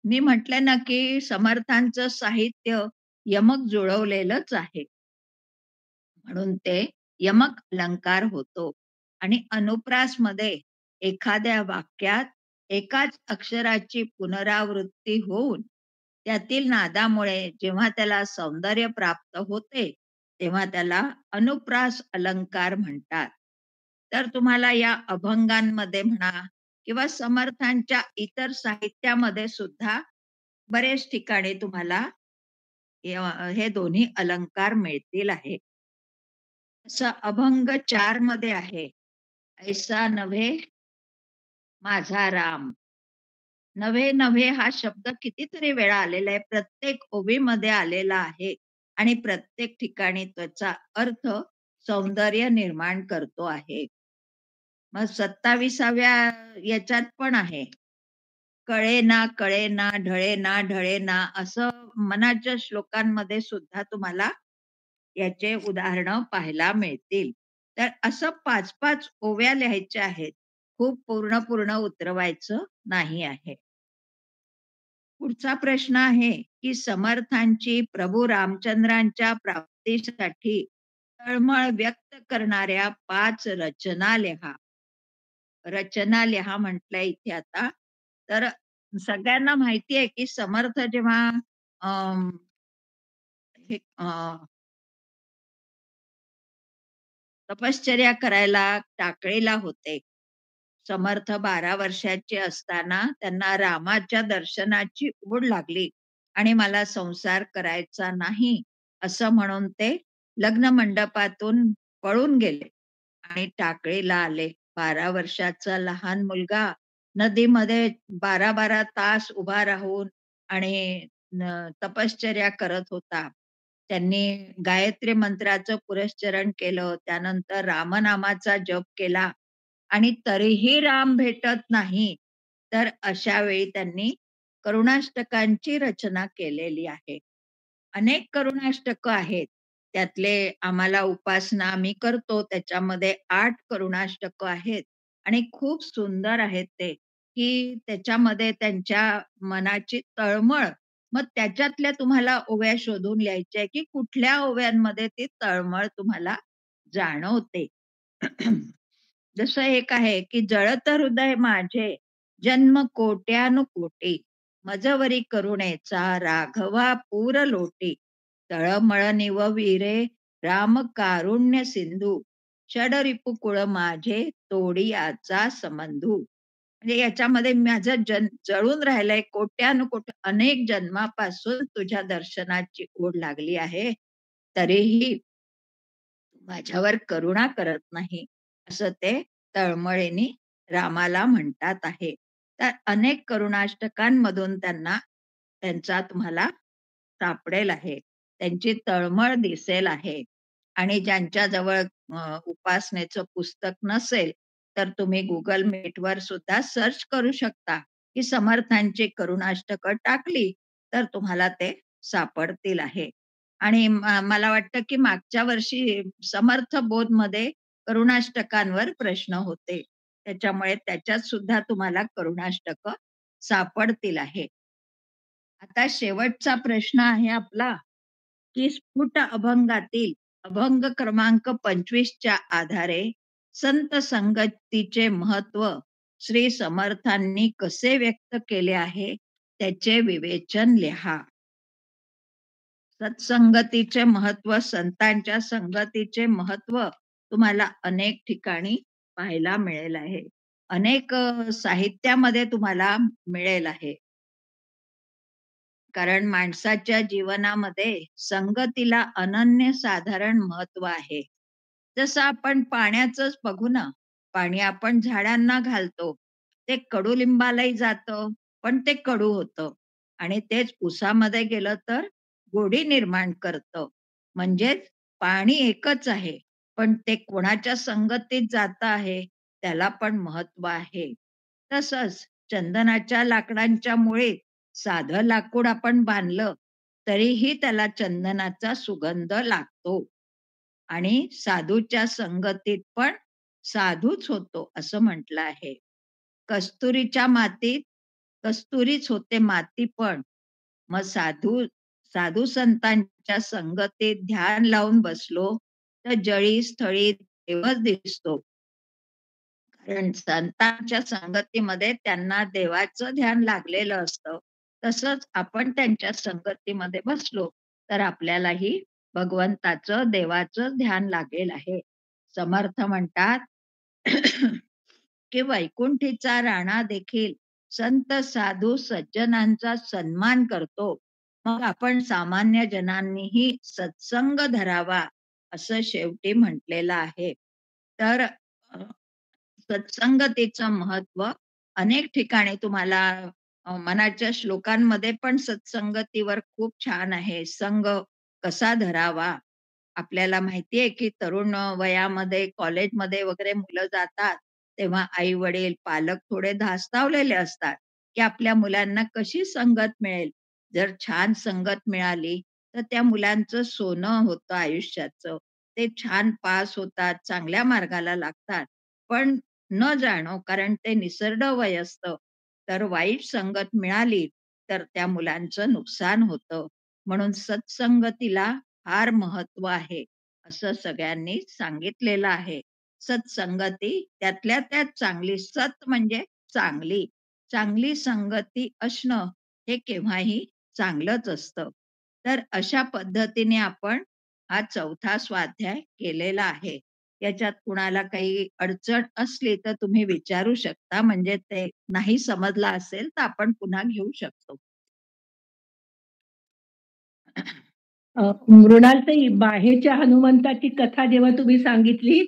मी म्हटलं ना, की समर्थांचं साहित्य यमक जुळवलेलंच आहे. म्हणून ते यमक अलंकार होतो. आणि अनुप्रासमध्ये एखाद्या वाक्यात एकाच अक्षराची पुनरावृत्ती होऊन त्यातील नादामुळे जेव्हा त्याला सौंदर्य प्राप्त होते, तेव्हा त्याला अनुप्रास अलंकार म्हणतात. तर तुम्हाला या अभंगांमध्ये म्हणा किंवा समर्थांच्या इतर साहित्यामध्ये सुद्धा बरेच ठिकाणी तुम्हाला हे दोन्ही अलंकार मिळतील आहे. असं अभंग 4 मध्ये आहे. ऐसा नव्हे माझा राम. नव्हे नव्हे हा शब्द कितीतरी वेळा आलेला आहे. प्रत्येक ओवीमध्ये आलेला आहे आणि प्रत्येक ठिकाणी त्याचा अर्थ सौंदर्य निर्माण करतो आहे. मग 27व्या याच्यात पण आहे. कळेना, कळेना, ढळेना, ढळेना असं मनाच्या श्लोकांमध्ये सुद्धा तुम्हाला याचे उदाहरणं पाहायला मिळतील. तर असं 5-5 ओव्या लिहायच्या आहेत. खूप पूर्ण उतरवायचं नाही आहे. पुढचा प्रश्न आहे, की समर्थांची प्रभू रामचंद्रांच्या प्राप्तीसाठी तळमळ व्यक्त करणाऱ्या 5 रचना लिहा. रचना लिहा म्हटलंय इथे आता. तर सगळ्यांना माहिती आहे, की समर्थ जेव्हा अं, हे तपश्चर्या करायला टाकळीला होते. समर्थ 12 वर्षाचे असताना त्यांना रामाच्या दर्शनाची ओढ लागली आणि मला संसार करायचा नाही असं म्हणून ते लग्न मंडपातून पळून गेले आणि टाकळीला आले. 12 वर्षाचा लहान मुलगा नदीमध्ये 12-12 तास उभा राहून आणि तपश्चर्या करत होता. त्यांनी गायत्री मंत्राचं पुरस्चरण केलं. त्यानंतर रामनामाचा जप केला आणि तरीही राम भेटत नाही. तर अशा वेळी त्यांनी करुणाष्टकांची रचना केलेली आहे. अनेक करुणाष्टक आहेत. त्यातले आम्हाला उपासना आम्ही करतो त्याच्यामध्ये 8 करुणाष्टक आहेत आणि खूप सुंदर आहेत ते, की त्याच्यामध्ये त्यांच्या मनाची तळमळ मग त्याच्यातल्या तुम्हाला ओव्या शोधून लिहायच्या आहे, की कुठल्या ओव्यांमध्ये ती तळमळ तुम्हाला जाणवते. जसं एक आहे, की जळत हृदय माझे जन्म कोट्यानुकोटी मजवरी करुणेचा राघवा पूर लोटी तळमळ निवविरे राम कारुण्य सिंधू षडरिपू कुळ माझे तोडियाचा संबंधू. म्हणजे याच्यामध्ये माझं जळून राहिलंय कोट्यानुकोटी अनेक जन्मापासून तुझ्या दर्शनाची ओढ लागली आहे. तरीही माझ्यावर करुणा करत नाही असं ते तळमळीने रामाला म्हणतात आहे. तर अनेक करुणाष्टकांमधून त्यांना त्यांचा तुम्हाला सापडेल आहे. त्यांची तळमळ दिसेल आहे. आणि ज्यांच्या जवळ उपासनेचं पुस्तक नसेल तर तुम्ही Google मीटवर सुद्धा सर्च करू शकता, की समर्थांची करुणाष्टकं टाकली तर तुम्हाला ते सापडतील आहे. आणि मला वाटतं, की मागच्या वर्षी समर्थ बोधमध्ये करुणाष्टकांवर प्रश्न होते. त्याच्यामुळे त्याच्यात सुद्धा तुम्हाला करुणाष्टक सापडतील आहे. आता शेवटचा प्रश्न आहे आपला, की स्फुट अभंगातील अभंग क्रमांक 25च्या आधारे संत संगतीचे महत्व श्री समर्थांनी कसे व्यक्त केले आहे त्याचे विवेचन लिहा. सत्संगतीचे महत्व, संतांच्या संगतीचे महत्व तुम्हाला अनेक ठिकाणी पाहायला मिळेल आहे. अनेक साहित्यामध्ये तुम्हाला मिळेल आहे. कारण माणसाच्या जीवनामध्ये संगतीला अनन्यसाधारण महत्व आहे. जसं आपण पाण्याचंच बघू ना, पाणी आपण झाडांना घालतो. ते कडुलिंबालाही जातं, पण ते कडू होतं आणि तेच उसामध्ये गेलं तर गोडी निर्माण करतं. म्हणजेच पाणी एकच आहे, पण ते कोणाच्या संगतीत जातं आहे, त्याला पण महत्व आहे. तसंच चंदनाच्या लाकडांच्या मुळीत साधं लाकूड आपण बांधलं तरीही त्याला चंदनाचा सुगंध लागतो आणि साधूच्या संगतीत पण साधूच होतो असं म्हटलं आहे. कस्तुरीच्या मातीत कस्तुरीच होते माती पण मग साधू साधू संतांच्या संगतीत ध्यान लावून बसलो तर जळी स्थळी देवच दिसतो. कारण संतांच्या संगतीमध्ये त्यांना देवाचं ध्यान लागलेलं असतं. तसंच आपण त्यांच्या संगतीमध्ये बसलो तर आपल्यालाही भगवंताचं, देवाचं ध्यान लागेल आहे. समर्थ म्हणतात, की वैकुंठीचा राणा देखील संत साधू सज्जनांचा सन्मान करतो. मग आपण सामान्य जनांनीही सत्संग धरावा असं शेवटी म्हटलेलं आहे. तर सत्संगतीचं महत्व अनेक ठिकाणी तुम्हाला मनाच्या श्लोकांमध्ये पण सत्संगतीवर खूप छान आहे. संग कसा धरावा आपल्याला माहितीये की तरुण वयामध्ये कॉलेजमध्ये वगैरे मुलं जातात, तेव्हा आई-वडील, पालक थोडे धास्तावलेले असतात, की आपल्या मुलांना कशी संगत मिळेल. जर छान संगत मिळाली, तर त्या मुलांचं सोनं होतं आयुष्याचं. ते छान पास होतात, चांगल्या मार्गाला लागतात. पण न जाणो कारण ते निसर्ड वय असतं, तर वाईट संगत मिळाली, तर त्या मुलांचं नुकसान होतं. म्हणून सत्संगतीला फार महत्व आहे, असं सगळ्यांनी सांगितलेलं आहे. सत्संगती त्यातल्या त्यात चांगली. सत म्हणजे चांगली. चांगली संगती असणं हे केव्हाही चांगलंच असतं. तर अशा पद्धतीने आपण हा 4था स्वाध्याय केलेला आहे. याच्यात कुणाला काही अडचण असली तर तुम्ही विचारू शकता. म्हणजे ते नाही समजलं असेल तर आपण पुन्हा घेऊ शकतो. मृणालताई, बाहेरच्या हनुमंताची कथा जेव्हा तुम्ही सांगितली,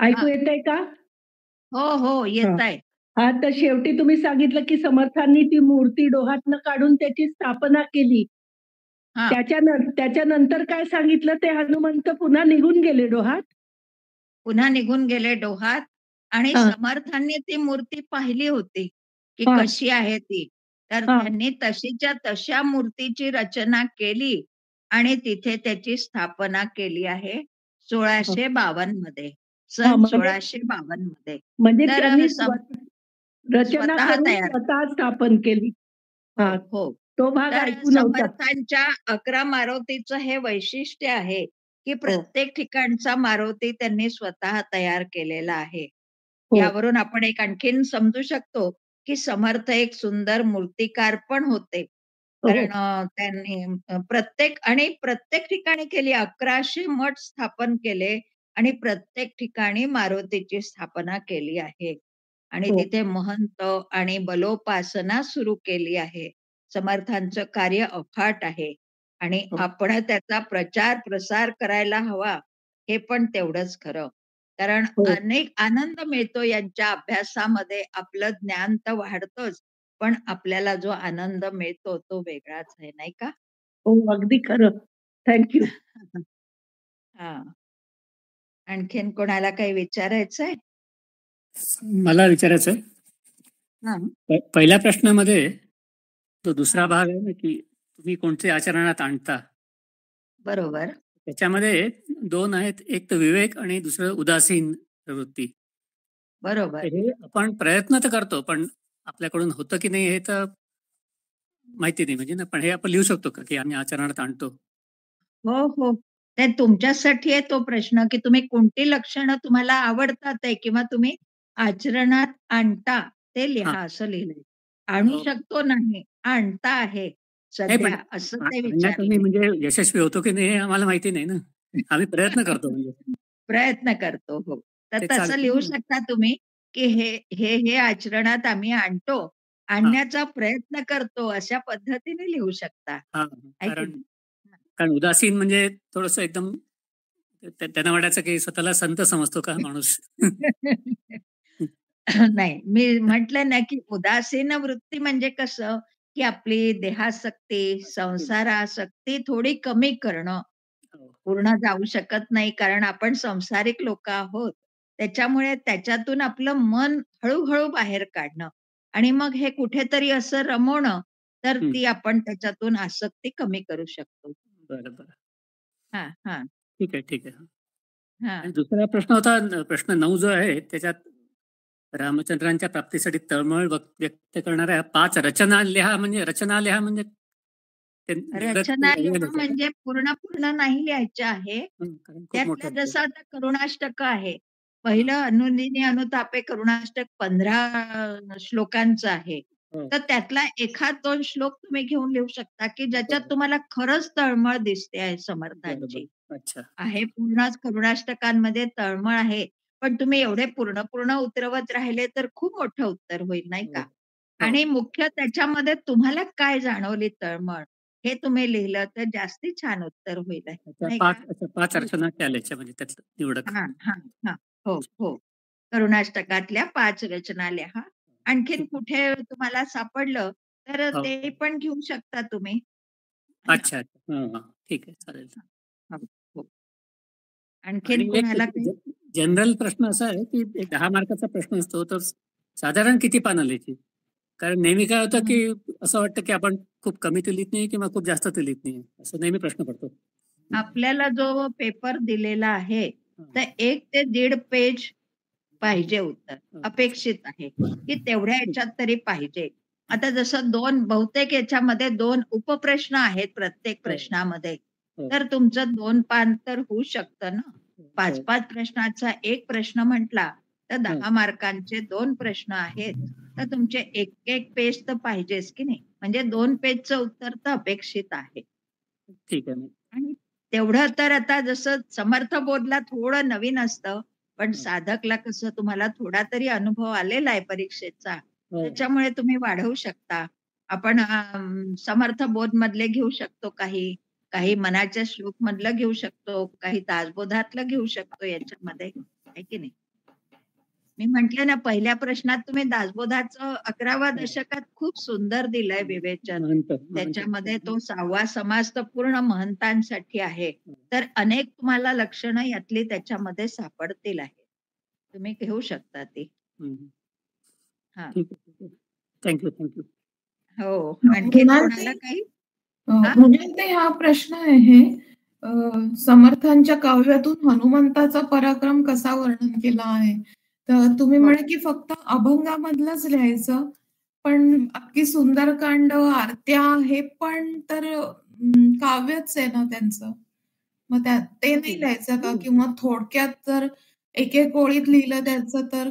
ऐकू हां. येतंय का? हो, हो. हां. येतंय. हां, तर शेवटी तुम्ही सांगितलं, की समर्थांनी ती मूर्ती डोहातनं काढून त्याची स्थापना केली. हां. त्याच्यानंतर काय सांगितलं, ते हनुमंत पुन्हा निघून गेले डोहात? पुन्हा निघून गेले डोहात आणि हां, समर्थांनी ती मूर्ती पाहिली होती, की हां, कशी आहे ती. तर हां. त्यांनी तशीच्या तशा मूर्तीची रचना केली आणि तिथे त्याची स्थापना केली आहे हां, 1652 मध्ये. हां. सन म्हणजे 1652 मध्ये. म्हणजे तर त्यांनी सम रचना स्वतः करून तयार स्वतः स्थापन केली. हो, हां, हो. तो भाग तर ऐकू नव्हता. समर्थांच्या 11 मारुतीचं हे वैशिष्ट्य आहे, की हो, प्रत्येक ठिकाणचा मारुती त्यांनी स्वतः तयार केलेला आहे. हो, यावरून आपण एक आणखीन समजू शकतो, की समर्थ एक सुंदर मूर्तिकार पण होते. हो, कारण त्यांनी प्रत्येक ठिकाणी केली 1100 मठ स्थापन केले आणि प्रत्येक ठिकाणी मारुतीची स्थापना केली आहे. आणि हो, तिथे महंत आणि बलोपासना सुरू केली आहे. समर्थांचं कार्य अफाट आहे आणि हो, आपण त्याचा प्रचार प्रसार करायला हवा, हे पण तेवढंच खरं. कारण हो. अनेक आनंद मिळतो यांच्या अभ्यासामध्ये. आपलं ज्ञान तर वाढतंच, पण आपल्याला जो आनंद मिळतो तो वेगळाच आहे, नाही का? हो, अगदी खरं. Thank you. हां. आणखीन कोणाला काही विचारायचंय? मला विचारायचं आहे, हां, पहिल्या प्रश्नामध्ये तो दुसरा हां. भाग आहे ना, की तुम्ही कोणते आचरणात आणता. बरोबर. त्याच्यामध्ये दोन आहेत, एक तर विवेक आणि दुसरं उदासीन प्रवृत्ती. बरोबर. तर हे आपण प्रयत्न तर करतो, पण आपल्याकडून होतं की नाही हे तर माहिती नाही. म्हणजे ना, पण हे आपण लिहू शकतो का, की आम्ही आचरणात आणतो? हो, हो. ते तुमच्यासाठी आहे तो प्रश्न, की तुम्ही कोणती लक्षणं तुम्हाला आवडतात आहे किंवा तुम्ही आचरणात आणता, ते हां. लिहा असं लिहिलंय. आणू हो. शकतो नाही, आणता आहे नाही, पण सध्या असं ते आणण्यात आम्ही विचारलंय. म्हणजे यशस्वी होतो की नाही हे आम्हाला माहिती नाही ना. आम्ही प्रयत्न करतो म्हणजे. प्रयत्न करतो. हो. तर ते तसं चालतं लिहू ना. शकता तुम्ही, की हे आचरणात आम्ही आणतो, हां, आणण्याचा प्रयत्न करतो, अशा पद्धतीने लिहू शकता. हां. आहे की कारण नाही? कारण उदासीन म्हणजे थोडंसं एकदम त्यांना वाटायचं की स्वतःला संत समजतो का माणूस? नाही, मी म्हटलं ना, की उदासीन वृत्ती म्हणजे कसं, की आपली देहासक्ती, संसारासक्ती थोडी कमी करणं. हो. पूर्ण जाऊ शकत नाही, कारण आपण संसारिक लोकं आहोत. त्याच्यामुळे त्याच्यातून आपलं मन हळू-हळू बाहेर काढणं आणि मग हे कुठेतरी असं रमवणं, तर हं. ती आपण त्याच्यातून आसक्ती कमी करू शकतो. बरं, बरं. हां, हां, ठीक आहे, ठीक आहे. हां. आणि दुसरा प्रश्न होता प्रश्न 9 जो आहे त्याच्यात रामचंद्रांच्या प्राप्तीसाठी तळमळ व्यक्त करणाऱ्या 5 रचना लिहा म्हणजे ते निर्गत रचना लिहा लिहिलेलं आहे का? म्हणजे पूर्ण नाही लिहायच्या आहे. कारण खूप त्यातल्या मोठं आहे. जसं आता करुणाष्टक आहे. हां. पहिलं अनुदिनी अनुतापे करुणाष्टक 15 श्लोकांचं आहे. हो. तर त्यातला एखाद 2 श्लोक तुम्ही घेऊन लिहू शकता, की ज्याच्यात बरं, तुम्हाला खरंच तळमळ दिसते आहे बरं, समर्थांची. बरं. अच्छा. आहे पूर्णच करुणाष्टकांमध्ये तळमळ आहे. पण तुम्ही एवढे पूर्ण उतरवत राहिले तर खूप मोठं उत्तर होईल, नाही हो. का? हो. आणि मुख्य त्याच्यामध्ये तुम्हाला काय जाणवली तळमळ, हे तुम्ही लिहिलं तर जास्ती छान उत्तर होईल आहे, अच्छा नाही 5 का? अच्छा 5 रचना केल्याच्या म्हणजे त्यातलं निवडक. हां, हां, हां. हो, हो. करुणाष्टकातल्या 5 रचना लिहा. आणखीन ठीक आहे. कुठे तुम्हाला सापडलं, तर हो, ते हो. पण घेऊ शकता तुम्ही. हां, अच्छा, अच्छा. हां, हां. ठीक आहे. चालेल. हां. हो, हो. आणखीन आणि एक कोणाला काही? जनरल प्रश्न असा आहे की 10 मार्काचा प्रश्न असतो तर साधारण किती पानं लिहायची? कारण नेहमी काय होतं की असं वाटतं की आपण खूप कमी तर लिहित नाही किंवा खूप जास्त तर लिहित नाही, असं नेहमी प्रश्न पडतो. आपल्याला जो पेपर दिलेला आहे तर 1 ते 1.5 पेज पाहिजे उत्तर. अपेक्षित आहे की तेवढ्या ह्याच्यात तरी पाहिजे. आता जसं 2 बहुतेक याच्यामध्ये 2 उपप्रश्न आहेत प्रत्येक प्रश्नामध्ये. तर तुमचं 2 पान तर होऊ शकतं ना. 5-5 प्रश्नाचा 1 प्रश्न म्हटला तर 10 मार्कांचे 2 प्रश्न आहेत. तर तुमचे 1-1 पेज तर पाहिजेच की नाही. म्हणजे 2 पेजचं उत्तर तर अपेक्षित आहे. ठीक आहे. आणि तेवढं तर आता जसं समर्थ बोधला थोडं नवीन असतं, पण साधकला कसं तुम्हाला थोडा तरी अनुभव आलेला आहे परीक्षेचा. त्याच्यामुळे तुम्ही वाढवू शकता. आपण समर्थ बोध मधले घेऊ शकतो काही, काही मनाच्या श्लोक मधलं घेऊ शकतो, काही दासबोधातलं घेऊ शकतो याच्यामध्ये, आहे की नाही? मी म्हंटले ना पहिल्या प्रश्नात तुम्ही दासबोधाचं 11व्या दशकात खूप सुंदर दिलंय विवेचन. त्याच्यामध्ये तो 6वा समास तर पूर्ण महंतांसाठी आहे. तर अनेक तुम्हाला लक्षणं यातली त्याच्यामध्ये सापडतील आहे. तुम्ही घेऊ शकता ती. हा. थँक्यू. हो. आणखी कोणाला काही? म्हणजे हा प्रश्न आहे समर्थांच्या काव्यातून हनुमंताचा पराक्रम कसा वर्णन केला आहे. तर तुम्ही म्हणे की फक्त अभंगामधलंच लिहायचं, पण अख्खी सुंदरकांड, आरत्या हे पण तर काव्यच आहे ना त्यांचं. मग ते नाही लिहायचं का? किंवा थोडक्यात जर एक ओळीत लिहिलं त्याचं तर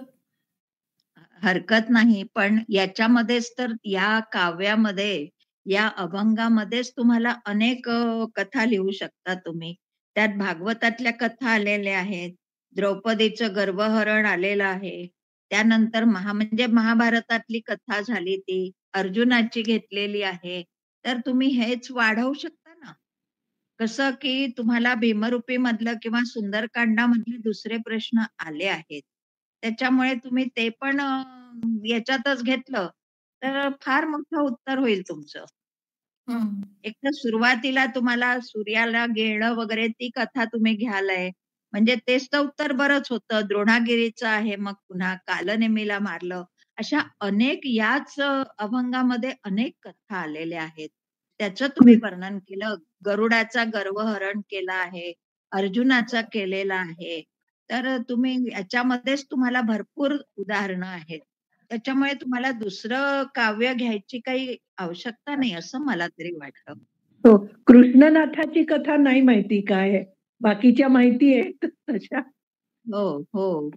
हरकत नाही. पण याच्यामध्येच तर या काव्यामध्ये, या अभंगामध्येच तुम्हाला अनेक कथा लिहू शकता तुम्ही. त्यात भागवतातल्या कथा आलेल्या आहेत. द्रौपदीचं गर्भहरण आलेलं आहे. त्यानंतर म्हणजे महाभारतातली कथा झाली ती. अर्जुनाची घेतलेली आहे. तर तुम्ही हेच वाढवू शकता ना. कसं की तुम्हाला भीमरूपी मधलं किंवा सुंदरकांडामधले दुसरे प्रश्न आले आहेत. त्याच्यामुळे तुम्ही ते पण याच्यातच घेतलं तर फार मोठं उत्तर होईल तुमचं. एक तर सुरुवातीला तुम्हाला सूर्याला गिळणं वगैरे ती कथा तुम्ही घ्यालय, म्हणजे तेच तर उत्तर बरंच होतं. द्रोणागिरीचं आहे, मग पुन्हा कालनेमीला मारलं. अशा अनेक याच अभंगामध्ये अनेक कथा आलेल्या आहेत. त्याचं तुम्ही वर्णन केलं. गरुडाचा गर्वहरण केला आहे, अर्जुनाचा केलेला आहे. तर तुम्ही याच्यामध्येच तुम्हाला भरपूर उदाहरणं आहेत. त्याच्यामुळे तुम्हाला दुसरं काव्य घ्यायची काही आवश्यकता नाही असं मला तरी वाटतं. हो. कृष्णनाथाची कथा नाही माहिती काय आहे, बाकीच्या माहिती आहेत तशा. हो.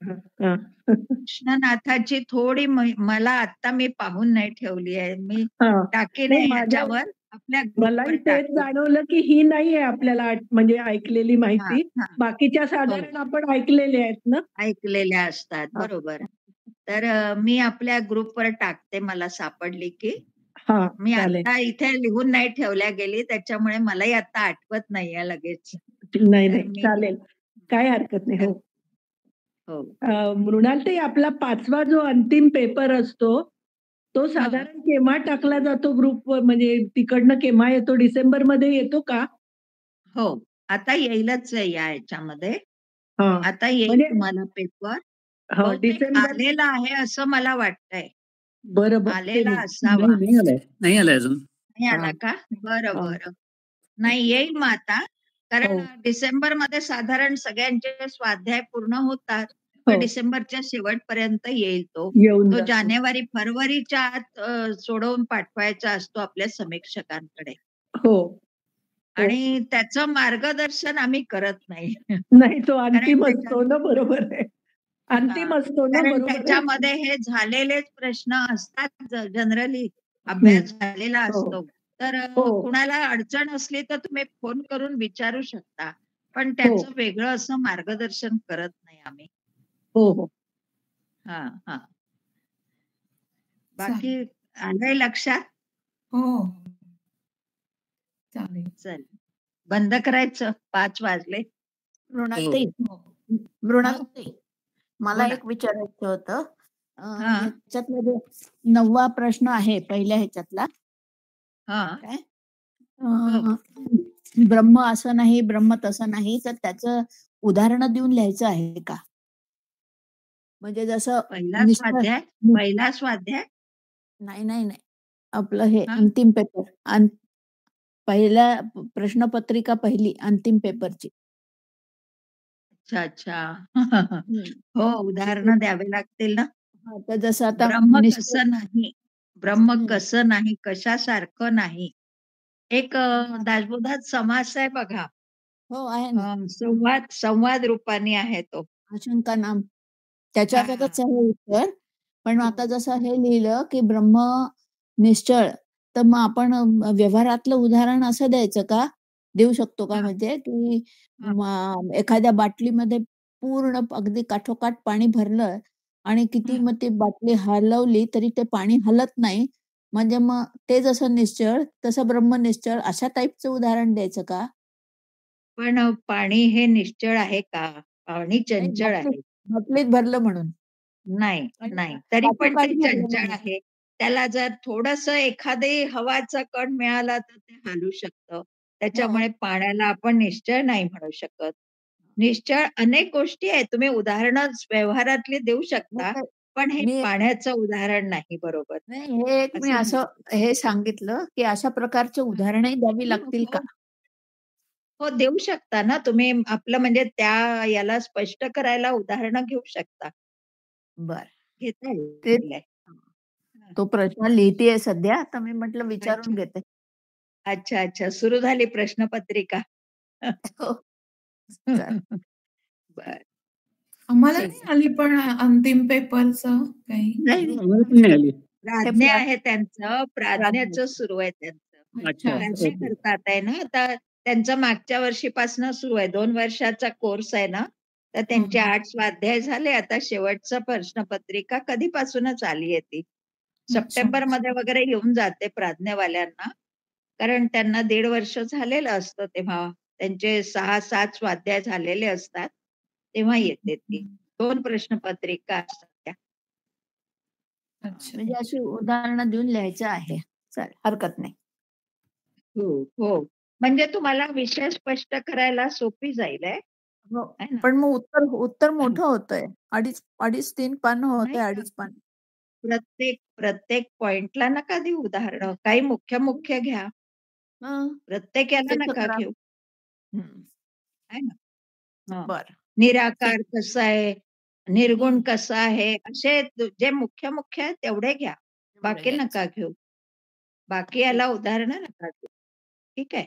कृष्णनाथाची थोडी मला आता मी पाहून नाही ठेवली आहे. मी टाकेन याच्यावर आपल्या मलाही तेच जाणवलं की ही नाही आहे आपल्याला म्हणजे ऐकलेली माहिती. बाकीच्या साधारण आपण ऐकलेल्या आहेत ना. ऐकलेल्या असतात, बरोबर. तर मी आपल्या ग्रुपवर टाकते, मला सापडली की. मी आता इथे लिहून नाही ठेवल्या गेली, त्याच्यामुळे मलाही आता आठवत नाहीये लगेच. नाही चालेल, काय हरकत नाही. हो. मृणालताई, आपला 5वा जो अंतिम पेपर असतो तो साधारण केव्हा टाकला जातो ग्रुपवर, म्हणजे तिकडनं केव्हा येतो? डिसेंबर मध्ये येतो का? हो, आता येईलच या याच्यामध्ये. आता येईल तुम्हाला पेपर. आलेला आहे असं मला वाटतंय. बरं, आलेला असावा. नाही आलाय अजून. नाही आला का? बरं. नाही, येईल मग आता. कारण डिसेंबर मध्ये साधारण सगळ्यांचे स्वाध्याय पूर्ण होतात. डिसेंबरच्या शेवटपर्यंत येईल तो. जानेवारी फरवरीच्या आत सोडवून पाठवायचा असतो आपल्या समीक्षकांकडे. आणि त्याचं मार्गदर्शन आम्ही करत नाही. तो अंतिम असतो ना. बरोबर आहे, अंतिम असतो ना. कारण त्याच्यामध्ये हे झालेलेच प्रश्न असतात. जनरली अभ्यास झालेला असतो. तर कुणाला अडचण असली तर तुम्ही फोन करून विचारू शकता, पण त्याचं वेगळं असं मार्गदर्शन करत नाही आम्ही. हो. हा. बाकी आलंय लक्षात? हो, चालेल. चल, बंद करायचं, 5 वाजले. मृणालताई, मला एक विचारायचं होतं. ह्याच्यातला 9वा प्रश्न आहे पहिल्या ह्याच्यातला. ब्रह्म असं नाही, ब्रह्म तसं नाही, तर त्याचं उदाहरणं देऊन लिहायचं आहे का? म्हणजे जसं पहिला निष्ठा स्वाध्याय नाही नाही नाही आपलं हे हा? अंतिम पेपर पहिल्या प्रश्नपत्रिका पहिली अंतिम पेपरची. अच्छा अच्छा हम्म. हो, उदाहरणं द्यावे लागतील ना. हा, तर जसं आता ब्रह्म निष्ठा कसं नाही, ब्रह्म हम्म. कसं नाही, कशासारखं नाही. एक दासबोधात समास आहे बघा. हो आहे ना. संवाद रूपाने आहे तो. आशंका नाम त्याच्यातच आहे उत्तर. पण हो. आता जसं हे लिहिलं की ब्रह्म निश्चळ, तर मग आपण व्यवहारातलं उदाहरण असं द्यायचं का? देऊ शकतो का? हा. म्हणजे की हा. एखाद्या बाटलीमध्ये पूर्ण अगदी काठोकाठ पाणी भरलं आणि किती मग ती बाटली हलवली तरी ते पाणी हलत नाही, म्हणजे मग ते जसं निश्चळ तसं ब्रह्म निश्चळ, अशा टाईपचं उदाहरण द्यायचं का? पण पाणी हे निश्चळ आहे का? पाणी नाही, चंचळ आहे. बाटलीत भरलं म्हणून. नाही आणि नाही, तरी पण काठोकाठ ते भरलं चंचळ म्हणून. आहे. त्याला जर थोडस एखादी हवाचा कण मिळाला तर ते हलू शकतं. त्याच्यामुळे हो. पाण्याला आपण निश्चळ नाही म्हणू शकत. निश्चळ अनेक गोष्टी आहेत. तुम्ही उदाहरणं व्यवहारातली देऊ शकता, मग पण हे मी पाण्याचं उदाहरण नाही, बरोबर. नाही, हे एक मी असं नाही. असं हे सांगितलं की अशा प्रकारचे उदाहरणही द्यावी लागतील का? हो, देऊ शकता ना तुम्ही. आपलं म्हणजे त्या याला स्पष्ट करायला उदाहरणं घेऊ शकता. बर, घेता ते येईल. तो प्रश्न लिहितेय सध्या, तर मी म्हटलं अच्छा विचारून घेते. अच्छा अच्छा, सुरू झाली प्रश्नपत्रिका. हो. चालेल. बर, आम्हाला ठीक नाही आहे. आली पण अंतिम पेपरचं काही. नाही आम्हाला पण नाही आली. प्राज्ञा आहे त्यांचं, प्राज्ञाचं सुरू आहे त्यांचं. अच्छा, प्राज्ञा ओके. करतात आहे ना, आता त्यांचं मागच्या वर्षीपासून सुरू आहे. 2 वर्षाचा कोर्स आहे ना, तर त्यांचे 8 स्वाध्याय झाले. आता शेवटचं प्रश्नपत्रिका कधीपासूनच आली आहे ती. सप्टेंबर मध्ये वगैरे येऊन जाते प्राज्ञवाल्यांना, कारण त्यांना 1.5 वर्ष झालेलं असतं तेव्हा. त्यांचे 6-7 स्वाध्याय झालेले असतात, तेव्हा येते ती. 2 प्रश्नपत्रिका असतात त्या. अच्छा. म्हणजे अशी उदाहरणं देऊन लिहायचं आहे. चालेल, हरकत नाही. हो हो, म्हणजे तुम्हाला विषय स्पष्ट करायला सोपी जाईल आहे. हो, है ना? पण मग उत्तर मोठं होतंय. 2.5-3 पान होते, नाही 2.5 पान. प्रत्येक पॉइंटला नका देऊ उदाहरणं. काही मुख्य घ्या. हं, प्रत्येक याला सिद्ध नका करा. घेऊ. हं, है ना? हं. बरं. निराकार कसं आहे, निर्गुण हं, कसा आहे, असे जे मुख्य आहे तेवढे घ्या. तेवढं बाकी घ्यायचं. नका घेऊ. बाकी याला उदाहरणं नका देऊ. ठीक आहे?